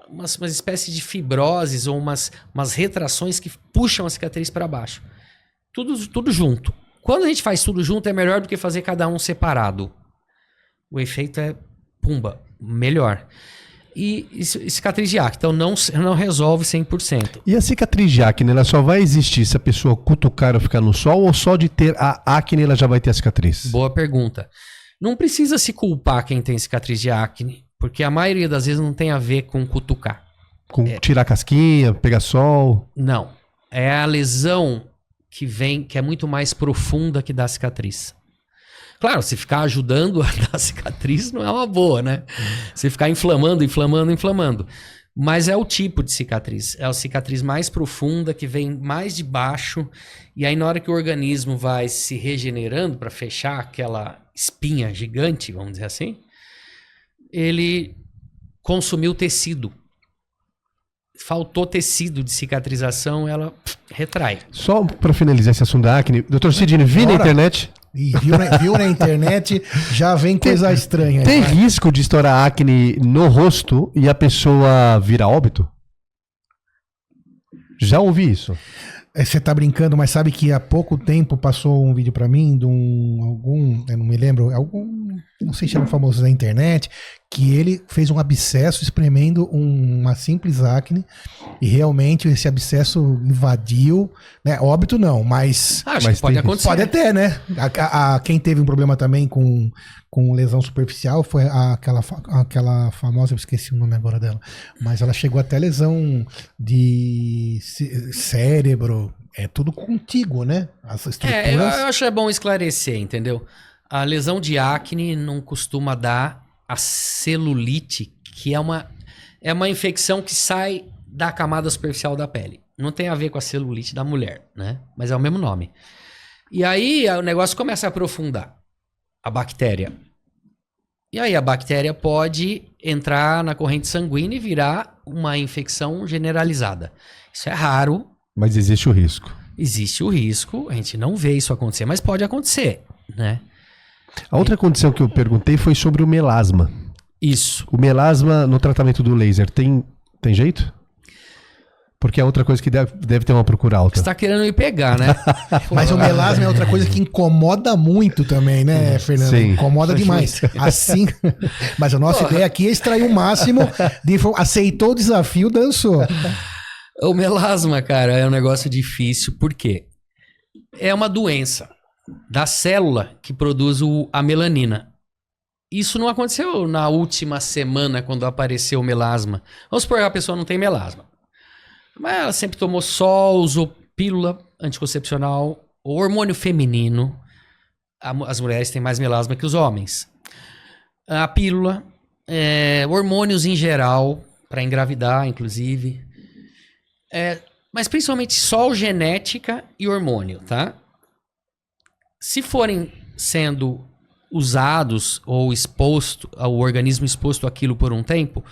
uma espécie de fibroses ou umas retrações que puxam a cicatriz para baixo. Tudo junto. Quando a gente faz tudo junto, é melhor do que fazer cada um separado. O efeito é, pumba, melhor. E cicatriz de acne, então não resolve 100%. E a cicatriz de acne, ela só vai existir se a pessoa cutucar ou ficar no sol, ou só de ter a acne ela já vai ter a cicatriz? Boa pergunta. Não precisa se culpar quem tem cicatriz de acne, porque a maioria das vezes não tem a ver com cutucar. Com tirar a casquinha, pegar sol? Não. É a lesão que é muito mais profunda que dá cicatriz. Claro, se ficar ajudando a dar cicatriz não é uma boa, né? Se ficar inflamando. Mas é o tipo de cicatriz. É a cicatriz mais profunda, que vem mais de baixo. E aí, na hora que o organismo vai se regenerando para fechar aquela espinha gigante, vamos dizer assim, ele consumiu tecido. Faltou tecido de cicatrização, ela retrai. Só para finalizar esse assunto da acne, Dr. Sidney, vi na internet... E viu na internet, já vem coisa estranha. Tem risco de estourar acne no rosto e a pessoa virar óbito? Já ouvi isso. Você tá brincando, mas sabe que há pouco tempo passou um vídeo pra mim de eu não me lembro, não sei se é um famoso da internet, que ele fez um abscesso espremendo uma simples acne e realmente esse abscesso invadiu, né? Óbito não, mas acho que pode acontecer. Pode até, né? Quem teve um problema também com lesão superficial foi aquela famosa, eu esqueci o nome agora dela, mas ela chegou até lesão de cérebro, é tudo contíguo, né? As estruturas... eu acho que é bom esclarecer, entendeu? A lesão de acne não costuma dar a celulite, que é uma infecção que sai da camada superficial da pele. Não tem a ver com a celulite da mulher, né? Mas é o mesmo nome. E aí o negócio começa a aprofundar. A bactéria. E aí a bactéria pode entrar na corrente sanguínea e virar uma infecção generalizada. Isso é raro. Mas existe o risco. Existe o risco, a gente não vê isso acontecer, mas pode acontecer, né? A outra condição que eu perguntei foi sobre o melasma. Isso. O melasma no tratamento do laser tem jeito? Porque é outra coisa que deve ter uma procura alta. Você tá querendo me pegar, né? Mas o melasma é outra coisa que incomoda muito também, né, Fernando? Sim. Incomoda demais. Assim, mas a nossa ideia aqui é extrair o máximo de aceitou o desafio, dançou. O melasma, cara, é um negócio difícil, por quê? É uma doença da célula que produz a melanina. Isso não aconteceu na última semana, quando apareceu o melasma. Vamos supor que a pessoa não tem melasma. Mas ela sempre tomou sol, usou pílula anticoncepcional, hormônio feminino. As mulheres têm mais melasma que os homens. A pílula, hormônios em geral, para engravidar, inclusive. Mas principalmente sol, genética e hormônio, tá? Se forem sendo usados ou exposto, o organismo exposto àquilo por um tempo,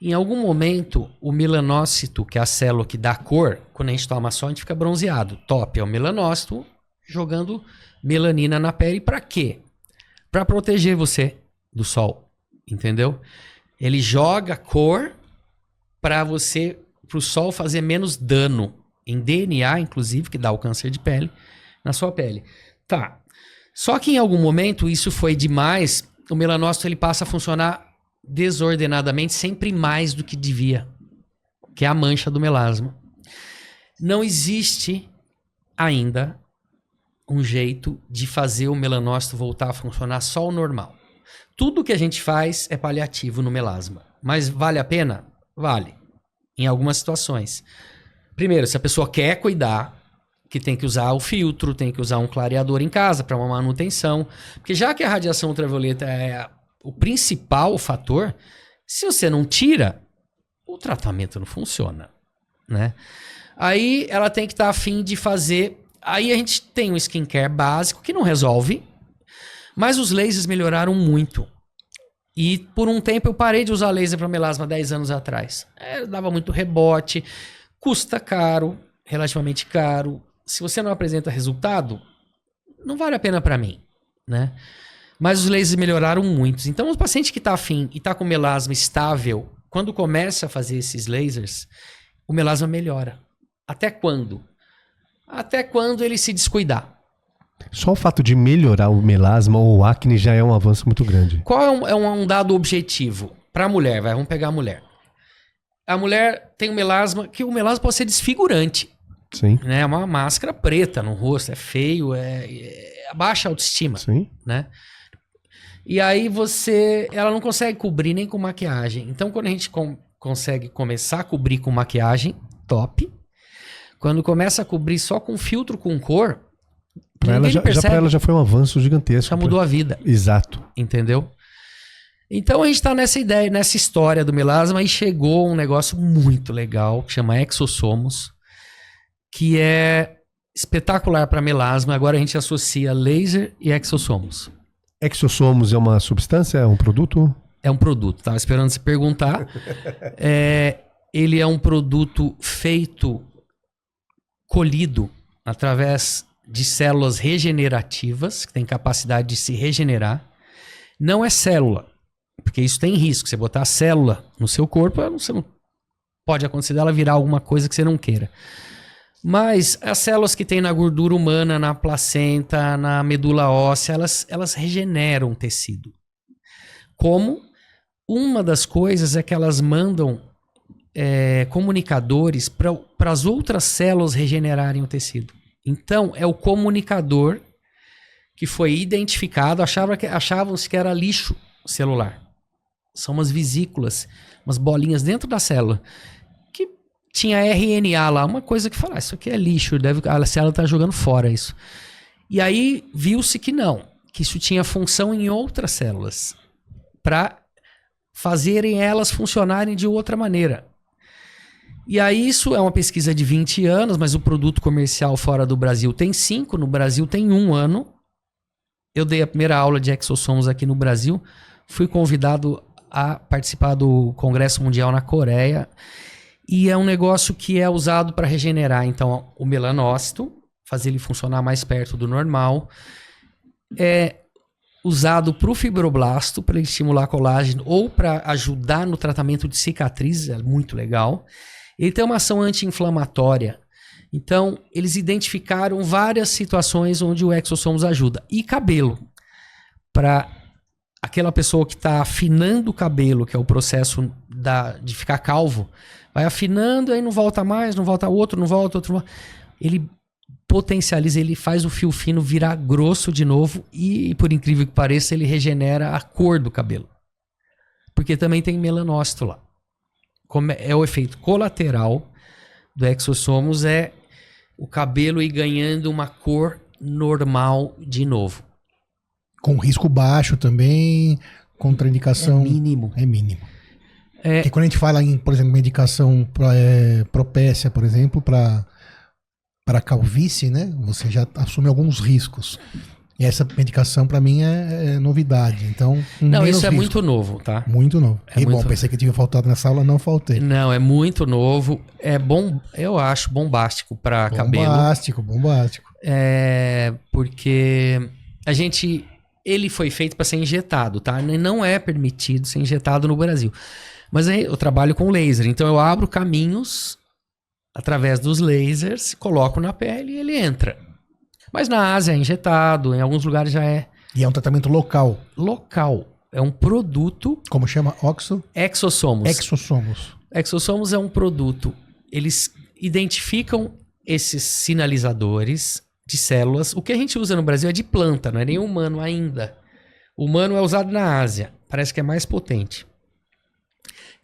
em algum momento o melanócito, que é a célula que dá cor, quando a gente toma sol, a gente fica bronzeado. Top, é o melanócito jogando melanina na pele. Para quê? Para proteger você do sol, entendeu? Ele joga cor para o sol fazer menos dano em DNA, inclusive, que dá o câncer de pele, na sua pele. Tá. Só que em algum momento isso foi demais, o melanócito ele passa a funcionar desordenadamente, sempre mais do que devia, que é a mancha do melasma. Não existe ainda um jeito de fazer o melanócito voltar a funcionar só o normal. Tudo que a gente faz é paliativo no melasma, mas vale a pena? Vale, em algumas situações. Primeiro, se a pessoa quer cuidar, que tem que usar o filtro, tem que usar um clareador em casa para uma manutenção. Porque já que a radiação ultravioleta é o principal fator, se você não tira, o tratamento não funciona, né? Aí ela tem que estar a fim de fazer... Aí a gente tem um skincare básico que não resolve, mas os lasers melhoraram muito. E por um tempo eu parei de usar laser para melasma 10 anos atrás. Dava muito rebote, custa caro, relativamente caro. Se você não apresenta resultado, não vale a pena para mim, né? Mas os lasers melhoraram muito. Então, o paciente que está afim e está com melasma estável, quando começa a fazer esses lasers, o melasma melhora. Até quando? Até quando ele se descuidar. Só o fato de melhorar o melasma ou o acne já é um avanço muito grande. Qual é um dado objetivo? Para a mulher, vamos pegar a mulher. A mulher tem um melasma, que o melasma pode ser desfigurante. Sim. É uma máscara preta no rosto, é feio, é baixa autoestima. Sim. Né? E aí ela não consegue cobrir nem com maquiagem. Então quando a gente consegue começar a cobrir com maquiagem, top. Quando começa a cobrir só com filtro com cor, pra ela já foi um avanço gigantesco. Já mudou a vida. Exato. Entendeu? Então a gente tá nessa ideia, nessa história do melasma e chegou um negócio muito legal que chama Exossomos, que é espetacular para melasma. Agora a gente associa laser e exossomos. Exossomos é uma substância? É um produto? É um produto, tava esperando você perguntar. Ele é um produto feito, colhido através de células regenerativas, que tem capacidade de se regenerar. Não é célula, porque isso tem risco. Você botar a célula no seu corpo, você não pode acontecer dela virar alguma coisa que você não queira. Mas as células que tem na gordura humana, na placenta, na medula óssea, elas regeneram o tecido. Como uma das coisas é que elas mandam comunicadores para as outras células regenerarem o tecido. Então, é o comunicador que foi identificado, achavam-se que era lixo celular. São umas vesículas, umas bolinhas dentro da célula. Tinha RNA lá, uma coisa que fala, isso aqui é lixo, a célula está jogando fora isso. E aí viu-se que não, que isso tinha função em outras células, para fazerem elas funcionarem de outra maneira. E aí isso é uma pesquisa de 20 anos, mas o produto comercial fora do Brasil tem 5, no Brasil tem 1 ano. Eu dei a primeira aula de exossomos aqui no Brasil, fui convidado a participar do Congresso Mundial na Coreia. E é um negócio que é usado para regenerar, então, o melanócito, fazer ele funcionar mais perto do normal. É usado para o fibroblasto, para estimular colágeno ou para ajudar no tratamento de cicatrizes, é muito legal. Ele tem uma ação anti-inflamatória. Então, eles identificaram várias situações onde o exossomos ajuda. E cabelo, para aquela pessoa que está afinando o cabelo, que é o processo de ficar calvo, vai afinando, aí não volta mais, não volta outro, não volta outro. Ele potencializa, ele faz o fio fino virar grosso de novo e, por incrível que pareça, ele regenera a cor do cabelo. Porque também tem melanócito lá. É o efeito colateral do exossomos, é o cabelo ir ganhando uma cor normal de novo. Com risco baixo também, contraindicação... É mínimo. É mínimo. Porque quando a gente fala em, por exemplo, medicação propécia, por exemplo, para para calvície, né? Você já assume alguns riscos. E essa medicação para mim é novidade. Então, Não, isso é risco. muito novo, tá? Muito novo. É E muito- bom, pensei que tinha faltado nessa aula, não faltei. Não, é muito novo. É bom, eu acho bombástico para cabelo. Bombástico. Porque ele foi feito para ser injetado, tá? Não é permitido ser injetado no Brasil. Mas aí eu trabalho com laser, então eu abro caminhos através dos lasers, coloco na pele e ele entra. Mas na Ásia é injetado, em alguns lugares já é E é um tratamento local. local. É um produto Como chama? exossomos. Exossomos. Exossomos é um produto. Eles identificam esses sinalizadores de células. O que a gente usa no Brasil é de planta, não é nem humano ainda. O humano é usado na Ásia. Parece que é mais potente.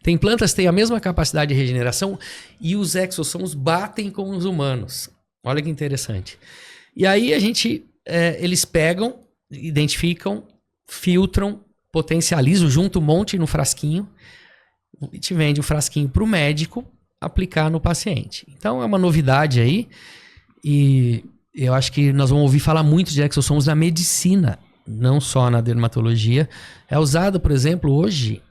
Tem plantas que têm a mesma capacidade de regeneração e os exossomos batem com os humanos. Olha que interessante. E aí eles pegam, identificam, filtram, potencializam, juntam um monte no frasquinho e te vende o frasquinho para o médico aplicar no paciente. Então é uma novidade aí e eu acho que nós vamos ouvir falar muito de exossomos na medicina, não só na dermatologia. É usado, por exemplo, hoje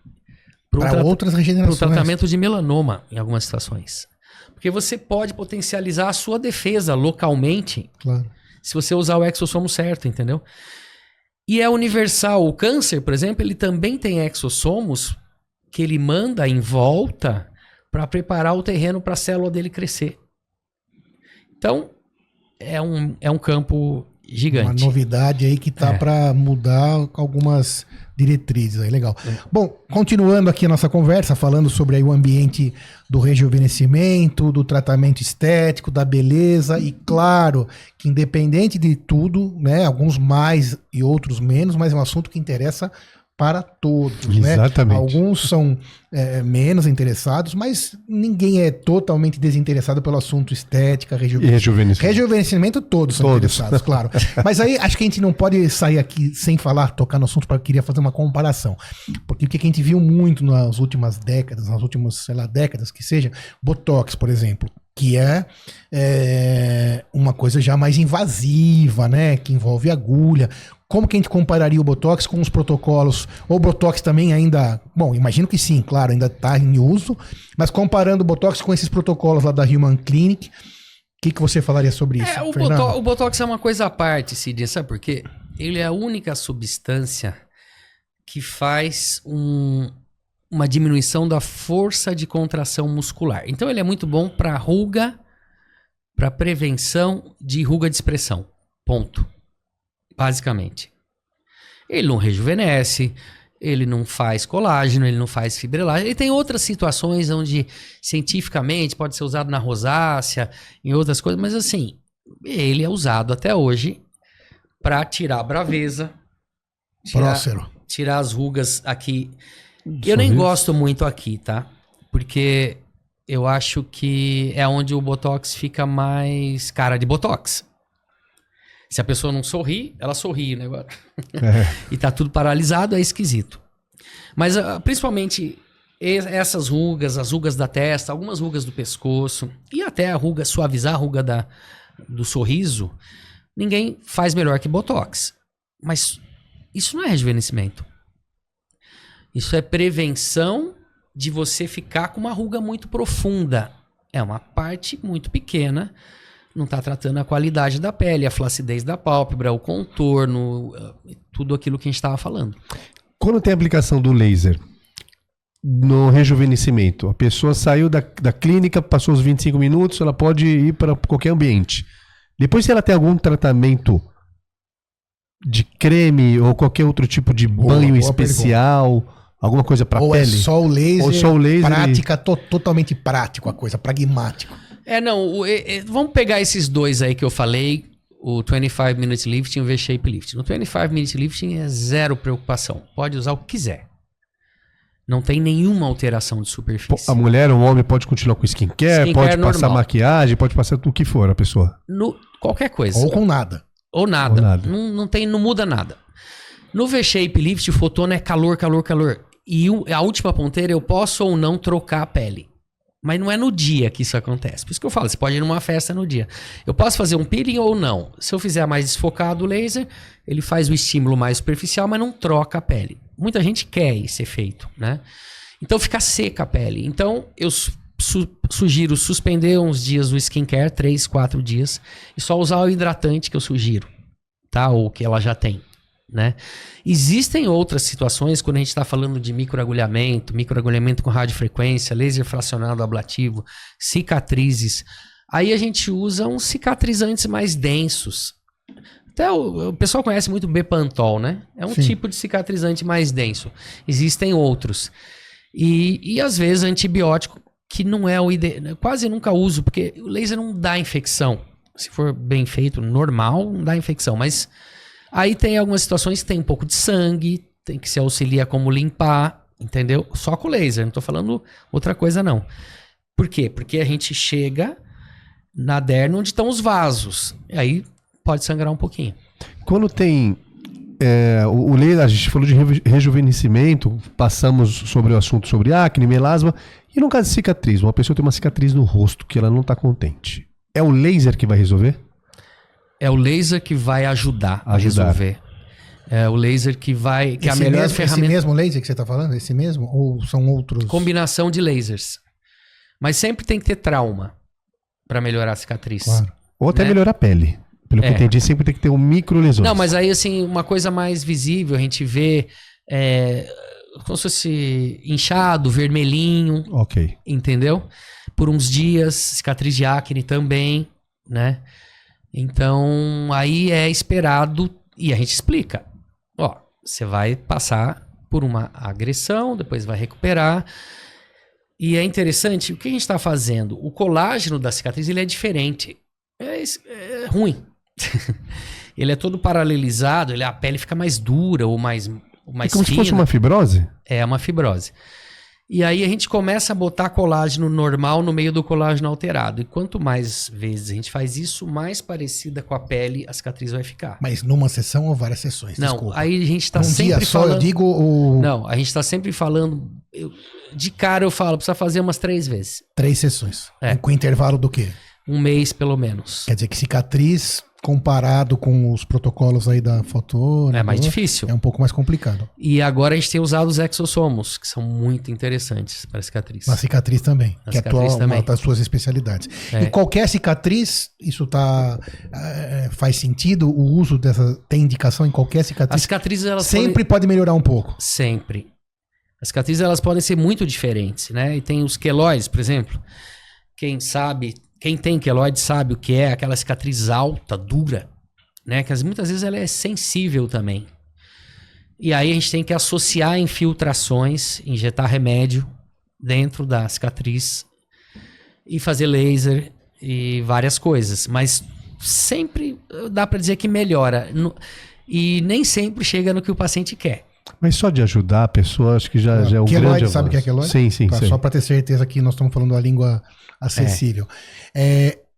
Para outras para o regenerações. tratamento de melanoma em algumas situações. Porque você pode potencializar a sua defesa localmente Claro. se você usar o exossomo certo, entendeu? E é universal. O câncer, por exemplo, ele também tem exossomos que ele manda em volta para preparar o terreno para a célula dele crescer. Então, é um campo gigante. Uma novidade aí que tá para mudar algumas diretrizes aí, legal. Bom, continuando aqui a nossa conversa, falando sobre aí o ambiente do rejuvenescimento, do tratamento estético, da beleza, e claro que independente de tudo, né, alguns mais e outros menos, mas é um assunto que interessa para todos, né? Exatamente. Alguns são menos interessados, mas ninguém é totalmente desinteressado pelo assunto estética, E rejuvenescimento. Rejuvenescimento todos são Todos. interessados, claro. Mas aí acho que a gente não pode sair aqui sem falar, tocar no assunto, porque eu queria fazer uma comparação. Porque o que a gente viu muito nas últimas décadas, nas últimas, sei lá, décadas que seja, Botox, por exemplo, que é uma coisa já mais invasiva, né? Que envolve agulha. Como que a gente compararia o Botox com os protocolos? Ou o Botox também ainda... Bom, imagino que sim, claro, ainda está em uso. Mas comparando o Botox com esses protocolos lá da Human Clinic, o que você falaria sobre isso, Fernando? O Botox é uma coisa à parte, Cid, sabe por quê? Ele é a única substância que faz uma diminuição da força de contração muscular. Então ele é muito bom para ruga, para prevenção de ruga de expressão. Ponto. Basicamente. Ele não rejuvenesce, ele não faz colágeno, ele não faz fibrelagem. Ele tem outras situações onde cientificamente pode ser usado na rosácea, em outras coisas, mas assim, ele é usado até hoje para tirar a braveza, Próspero. tirar as rugas aqui. Eu nem gosto muito aqui, tá? Porque eu acho que é onde o Botox fica mais cara de Botox. Se a pessoa não sorri, ela sorri, né? E tá tudo paralisado, é esquisito. Mas principalmente essas rugas, as rugas da testa, algumas rugas do pescoço e até suavizar a ruga do sorriso, ninguém faz melhor que Botox. Mas isso não é rejuvenescimento. Isso é prevenção de você ficar com uma ruga muito profunda. É uma parte muito pequena. Não está tratando a qualidade da pele, a flacidez da pálpebra, o contorno, tudo aquilo que a gente estava falando. Quando tem a aplicação do laser no rejuvenescimento, a pessoa saiu da clínica, passou os 25 minutos, ela pode ir para qualquer ambiente. Depois, se ela tem algum tratamento de creme ou qualquer outro tipo de banho especial, alguma coisa para pele? Ou é só o laser, Ou só o laser prática, totalmente prático a coisa, pragmático. Vamos pegar esses dois aí que eu falei, o 25 Minutes Lifting e o V-Shape Lifting. No 25 Minutes Lifting é zero preocupação. Pode usar o que quiser. Não tem nenhuma alteração de superfície. A mulher ou o homem pode continuar com skincare, pode passar normal. Maquiagem, pode passar o que for a pessoa. Qualquer coisa. Ou com nada. Ou nada. Não muda nada. No V-Shape Lift, o fotono é calor, calor, calor. E a última ponteira, eu posso ou não trocar a pele. Mas não é no dia que isso acontece. Por isso que eu falo, você pode ir numa festa no dia. Eu posso fazer um peeling ou não. Se eu fizer mais desfocado o laser, ele faz o estímulo mais superficial, mas não troca a pele. Muita gente quer esse efeito, né? Então fica seca a pele. Então eu sugiro suspender uns dias o skincare, 3, 4 dias, e só usar o hidratante que eu sugiro, tá? Ou que ela já tem, né? Existem outras situações quando a gente está falando de microagulhamento com radiofrequência, laser fracionado ablativo, cicatrizes. Aí a gente usa uns cicatrizantes mais densos. Até o pessoal conhece muito o Bepantol, né? É um tipo de cicatrizante mais denso. Existem outros. E às vezes antibiótico, que não é o ideal. Quase nunca uso, porque o laser não dá infecção. Se for bem feito, normal, não dá infecção. Mas aí tem algumas situações que tem um pouco de sangue, tem que se auxiliar como limpar, entendeu? Só com laser, não tô falando outra coisa não. Por quê? Porque a gente chega na derna onde estão os vasos. Aí pode sangrar um pouquinho. Quando tem o laser, a gente falou de rejuvenescimento, passamos sobre o assunto sobre acne, melasma, e no caso de cicatriz, uma pessoa tem uma cicatriz no rosto que ela não está contente. É o laser que vai resolver? É o laser que vai ajudar a resolver. É o laser que vai... Que é a melhor ferramenta... Esse mesmo laser que você está falando? Esse mesmo? Ou são outros? Combinação de lasers. Mas sempre tem que ter trauma para melhorar a cicatriz. Claro. Ou até melhorar a pele. Pelo que eu entendi, sempre tem que ter um micro-lesões. Não, mas aí, assim, uma coisa mais visível, a gente vê como se fosse inchado, vermelhinho. Ok. Entendeu? Por uns dias, cicatriz de acne também, né? Então, aí é esperado e a gente explica. Ó, você vai passar por uma agressão, depois vai recuperar. E é interessante, o que a gente está fazendo? O colágeno da cicatriz, ele é diferente. É ruim. Ele é todo paralelizado, a pele fica mais dura ou mais fina. É como se fosse uma fibrose? É uma fibrose. E aí a gente começa a botar colágeno normal no meio do colágeno alterado. E quanto mais vezes a gente faz isso, mais parecida com a pele a cicatriz vai ficar. Mas numa sessão ou várias sessões? Não, desculpa. aí a gente está sempre dia só, falando... eu digo o... Não, a gente está sempre falando... De cara eu falo, precisa fazer umas 3 vezes. 3 sessões. Com intervalo do quê? 1 mês, pelo menos. Quer dizer que cicatriz, comparado com os protocolos aí da foto... É mais difícil. É um pouco mais complicado. E agora a gente tem usado os exossomos, que são muito interessantes para cicatriz. Na cicatriz também, que é uma das suas especialidades. E qualquer cicatriz, isso faz sentido? O uso dessa tem indicação em qualquer cicatriz? As cicatrizes, elas sempre pode melhorar um pouco. Sempre. As cicatrizes, elas podem ser muito diferentes, né? E tem os queloides, por exemplo. Quem tem queloide sabe o que é aquela cicatriz alta, dura, né? Que muitas vezes ela é sensível também. E aí a gente tem que associar infiltrações, injetar remédio dentro da cicatriz e fazer laser e várias coisas. Mas sempre dá para dizer que melhora. E nem sempre chega no que o paciente quer. Mas só de ajudar a pessoa, acho que já é um grande avanço. Sabe o que é queloide? Sim, sim. Só para ter certeza que nós estamos falando a língua acessível.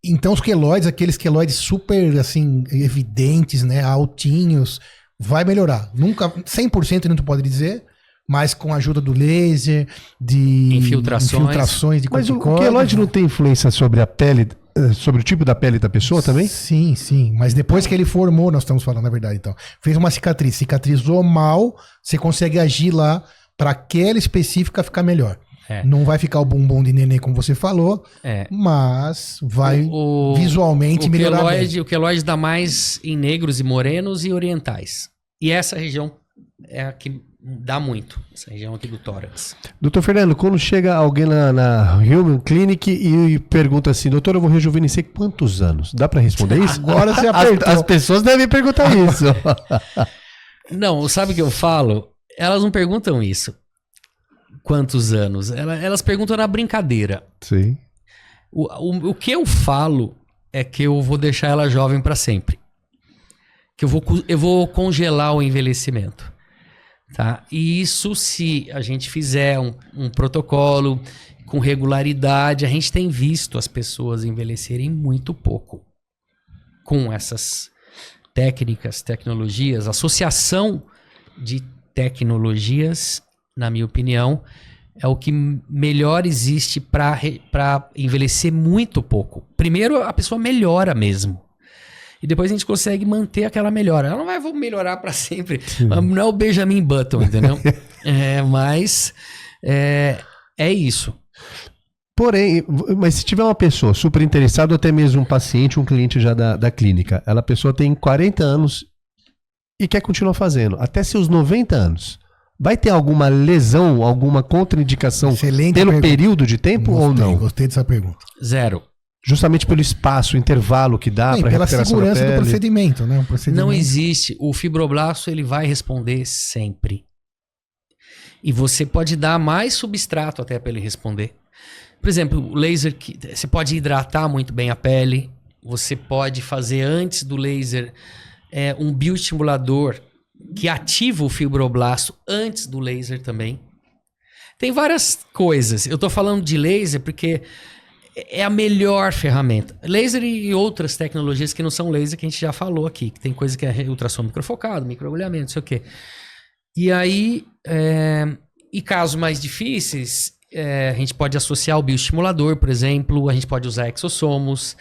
Então os queloides, aqueles queloides super assim, evidentes, né, altinhos, vai melhorar. Nunca, 100% não pode dizer, mas com a ajuda do laser, de infiltrações de Mas corticóide. o queloide não tem influência sobre a pele, sobre o tipo da pele da pessoa também? Sim, sim. Mas depois que ele formou, nós estamos falando na verdade, então. Fez uma cicatriz, cicatrizou mal, você consegue agir lá para aquela específica ficar melhor. Não vai ficar o bumbum de neném, como você falou, mas vai visualmente melhorar bem. O queloide dá mais em negros e morenos e orientais. E essa região é a que dá muito, essa região aqui do tórax. Doutor Fernando, quando chega alguém na Human Clinic e pergunta assim, doutor, eu vou rejuvenescer quantos anos? Dá para responder isso? Agora você apertou. As pessoas devem perguntar isso. Não, sabe o que eu falo? Elas não perguntam isso. Quantos anos? Elas perguntam na brincadeira. Sim. O que eu falo é que eu vou deixar ela jovem para sempre. Que eu vou congelar o envelhecimento. Tá? E isso, se a gente fizer um protocolo com regularidade, a gente tem visto as pessoas envelhecerem muito pouco. Com essas técnicas, tecnologias, associação de tecnologias, na minha opinião, é o que melhor existe para envelhecer muito pouco. Primeiro, a pessoa melhora mesmo. E depois a gente consegue manter aquela melhora. Ela não vai melhorar para sempre. Não é o Benjamin Button, entendeu? Mas é isso. Porém, mas se tiver uma pessoa super interessada, ou até mesmo um paciente, um cliente já da clínica, a pessoa tem 40 anos e quer continuar fazendo, até seus 90 anos, vai ter alguma lesão, alguma contraindicação Excelente pelo pergunta. período de tempo ou não? Gostei dessa pergunta. Zero. Justamente pelo espaço, o intervalo que dá para pela recuperação segurança da do pele. procedimento, né? Não existe. O fibroblasto ele vai responder sempre. E você pode dar mais substrato até para ele responder. Por exemplo, o laser, você pode hidratar muito bem a pele. Você pode fazer antes do laser um bioestimulador que ativa o fibroblasto antes do laser também. Tem várias coisas. Eu estou falando de laser porque é a melhor ferramenta. Laser e outras tecnologias que não são laser que a gente já falou aqui. Que tem coisa que é ultrassom microfocado, microagulhamento, não sei o quê. E aí, e casos mais difíceis, a gente pode associar o bioestimulador, por exemplo. A gente pode usar exossomos.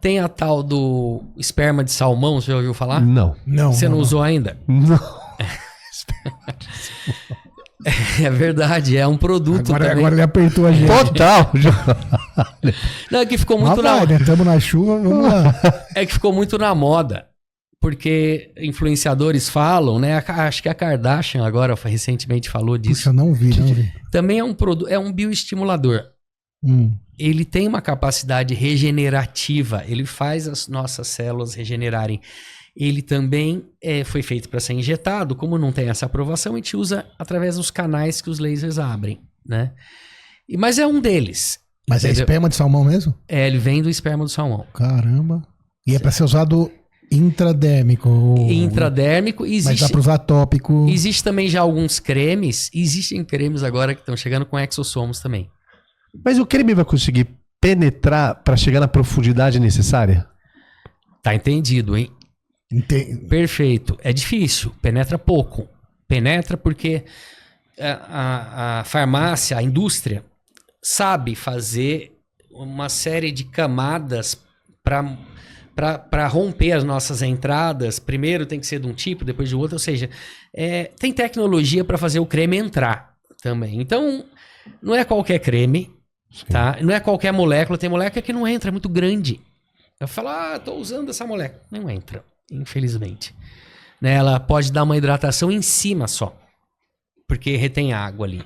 Tem a tal do esperma de salmão, você já ouviu falar? Não. Você não usou ainda? Não. É verdade, é um produto também. Agora ele apertou a gente. Total. Não, é que ficou muito Estamos na chuva, vamos lá. É que ficou muito na moda. Porque influenciadores falam, né? Acho que a Kardashian agora recentemente falou disso. Puxa, não vi. Também é um produto, é um bioestimulador. Ele tem uma capacidade regenerativa. Ele faz as nossas células regenerarem. Ele também foi feito para ser injetado. Como não tem essa aprovação, a gente usa através dos canais que os lasers abrem, né? Mas é um deles. Mas entendeu? é esperma de salmão mesmo? Ele vem do esperma do salmão. Caramba. E é para ser usado intradérmico. Intradérmico. Mas dá para usar tópico. Existe também já alguns cremes. Existem cremes agora que estão chegando com exossomos também. Mas o creme vai conseguir penetrar para chegar na profundidade necessária? Tá entendido, hein? Perfeito. É difícil. Penetra pouco. Penetra porque a farmácia, a indústria, sabe fazer uma série de camadas para romper as nossas entradas. Primeiro tem que ser de um tipo, depois de outro. Ou seja, tem tecnologia para fazer o creme entrar também. Então, não é qualquer creme, tá? Não é qualquer molécula. Tem molécula que não entra, é muito grande. Eu falo, tô usando essa molécula. Não entra, infelizmente. Né? Ela pode dar uma hidratação em cima só, porque retém água ali,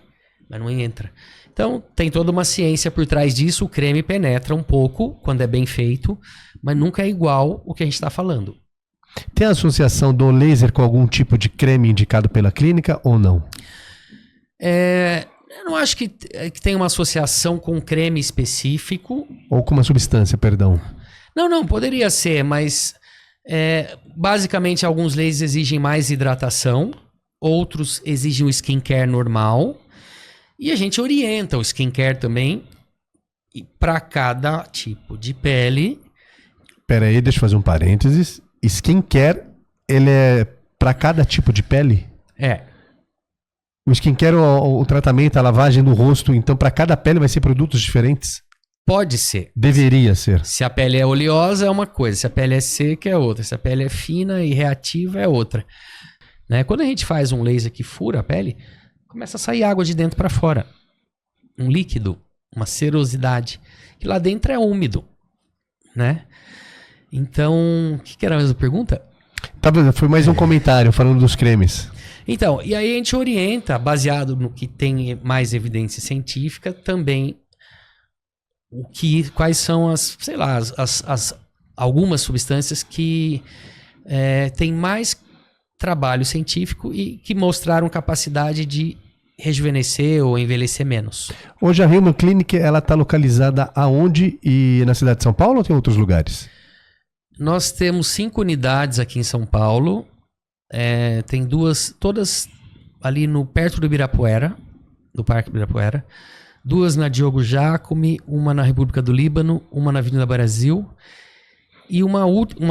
mas não entra. Então, tem toda uma ciência por trás disso. O creme penetra um pouco quando é bem feito, mas nunca é igual o que a gente está falando. Tem associação do laser com algum tipo de creme indicado pela clínica ou não? Eu não acho que tem uma associação com creme específico. Ou com uma substância, perdão. Não, poderia ser, mas basicamente alguns lasers exigem mais hidratação, outros exigem o skincare normal. E a gente orienta o skincare também para cada tipo de pele. Pera aí, deixa eu fazer um parênteses. Skincare, ele é para cada tipo de pele? O skincare, o tratamento, a lavagem do rosto, então para cada pele vai ser produtos diferentes? Pode ser. Deveria ser. Se a pele é oleosa é uma coisa, se a pele é seca é outra, se a pele é fina e reativa é outra. Né? Quando a gente faz um laser que fura a pele, começa a sair água de dentro para fora. Um líquido, uma serosidade, que lá dentro é úmido, né? Então, o que era a mesma pergunta? Foi mais um comentário falando dos cremes. Então, e aí a gente orienta, baseado no que tem mais evidência científica, também quais são algumas substâncias que têm mais trabalho científico e que mostraram capacidade de rejuvenescer ou envelhecer menos. Hoje a Hillman Clinic, ela está localizada aonde e na cidade de São Paulo ou tem outros lugares? Nós temos 5 unidades aqui em São Paulo. Tem 2, todas ali perto do Ibirapuera, do Parque Ibirapuera. 2 na Diogo Jacome, uma na República do Líbano, uma na Avenida Brasil. E uma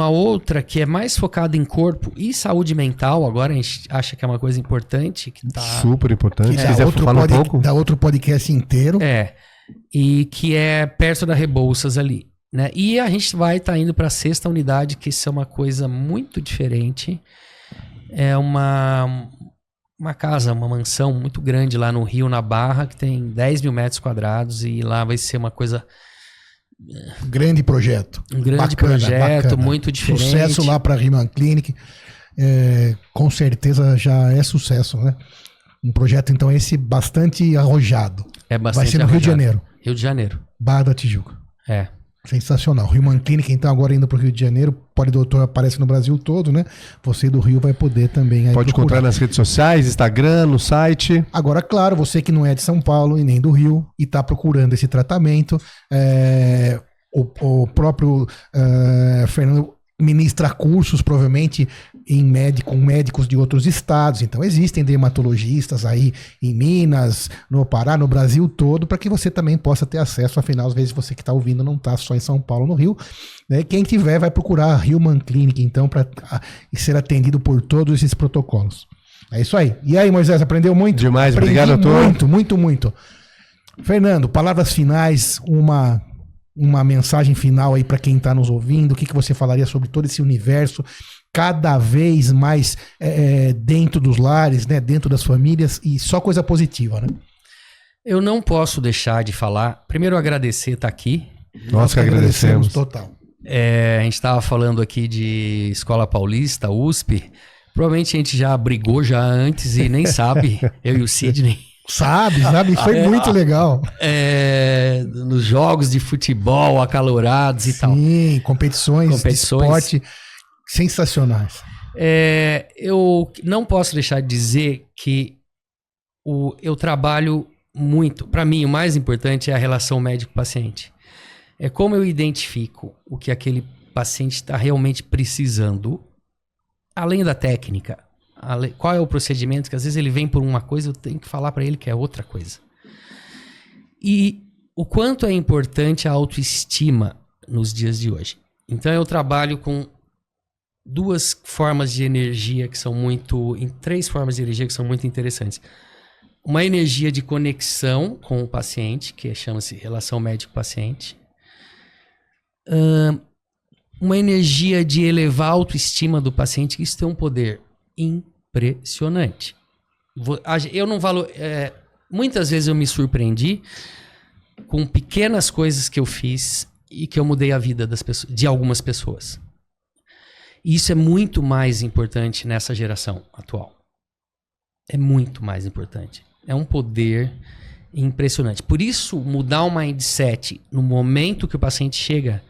outra que é mais focada em corpo e saúde mental, agora a gente acha que é uma coisa importante. Que tá, Super importante. Que Se dá quiser falar um pouco. dá outro podcast inteiro. E que é perto da Rebouças ali, né? E a gente vai estar indo para a 6ª unidade, que isso é uma coisa muito diferente. É uma casa, uma mansão muito grande lá no Rio, na Barra, que tem 10 mil metros quadrados e lá vai ser uma coisa... Grande projeto. Um grande projeto, muito diferente. Sucesso lá para a Human Clinic. Com certeza já é sucesso, né? Um projeto, então, esse bastante arrojado. É bastante Vai ser no arrojado. Rio de Janeiro. Rio de Janeiro. Barra da Tijuca. É. Sensacional. Human Clinic, então, agora indo para o Rio de Janeiro. Doutor aparece no Brasil todo, né? Você do Rio vai poder também... Aí pode encontrar nas redes sociais, Instagram, no site. Agora, claro, você que não é de São Paulo e nem do Rio e está procurando esse tratamento, o próprio Fernando ministra cursos, provavelmente, com médicos de outros estados. Então, existem dermatologistas aí em Minas, no Pará, no Brasil todo, para que você também possa ter acesso. Afinal, às vezes você que está ouvindo não está só em São Paulo, no Rio. Né? Quem tiver vai procurar a Human Clinic, então, para ser atendido por todos esses protocolos. É isso aí. E aí, Moisés, aprendeu muito? Demais, Aprendi obrigado, doutor. Muito. Fernando, palavras finais, uma mensagem final aí para quem está nos ouvindo. O que você falaria sobre todo esse universo cada vez mais dentro dos lares, né, dentro das famílias, e só coisa positiva, né? Eu não posso deixar de falar. Primeiro, agradecer estar aqui. Nós que agradecemos. Total. A gente estava falando aqui de Escola Paulista, USP. Provavelmente a gente já brigou já antes e nem sabe, eu e o Sidney. Sabe, foi muito legal. Nos jogos de futebol acalorados e tal. Sim, competições de esporte sensacionais. Eu não posso deixar de dizer que eu trabalho muito. Para mim, o mais importante é a relação médico-paciente. É como eu identifico o que aquele paciente está realmente precisando, além da técnica. Qual é o procedimento, que às vezes ele vem por uma coisa, eu tenho que falar para ele que é outra coisa. E o quanto é importante a autoestima nos dias de hoje. Então eu trabalho com três formas de energia que são muito interessantes. Uma energia de conexão com o paciente, que chama-se relação médico-paciente. Uma energia de elevar a autoestima do paciente, que isso tem um poder impressionante. Eu não valor. Muitas vezes eu me surpreendi com pequenas coisas que eu fiz e que eu mudei a vida de algumas pessoas. E isso é muito mais importante nessa geração atual. É muito mais importante. É um poder impressionante. Por isso, mudar o mindset no momento que o paciente chega,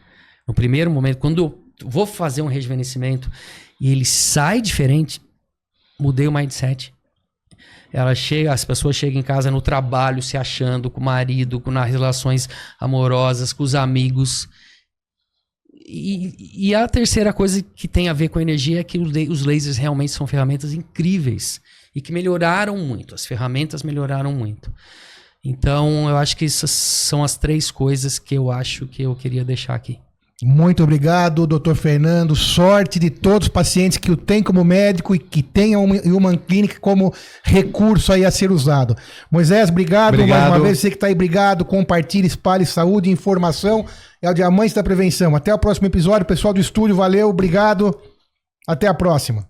no primeiro momento, quando eu vou fazer um rejuvenescimento e ele sai diferente, mudei o mindset. As pessoas chegam em casa no trabalho, se achando com o marido, nas relações amorosas, com os amigos. E a terceira coisa que tem a ver com a energia é que os lasers realmente são ferramentas incríveis e que melhoraram muito. As ferramentas melhoraram muito. Então, eu acho que essas são as 3 coisas que eu acho que eu queria deixar aqui. Muito obrigado, doutor Fernando. Sorte de todos os pacientes que o têm como médico e que tenham uma Human Clinic como recurso aí a ser usado. Moisés, obrigado. Mais uma vez, você que está aí, obrigado. Compartilhe, espalhe saúde e informação. É o Diamante da Prevenção. Até o próximo episódio. Pessoal do estúdio, valeu, obrigado. Até a próxima.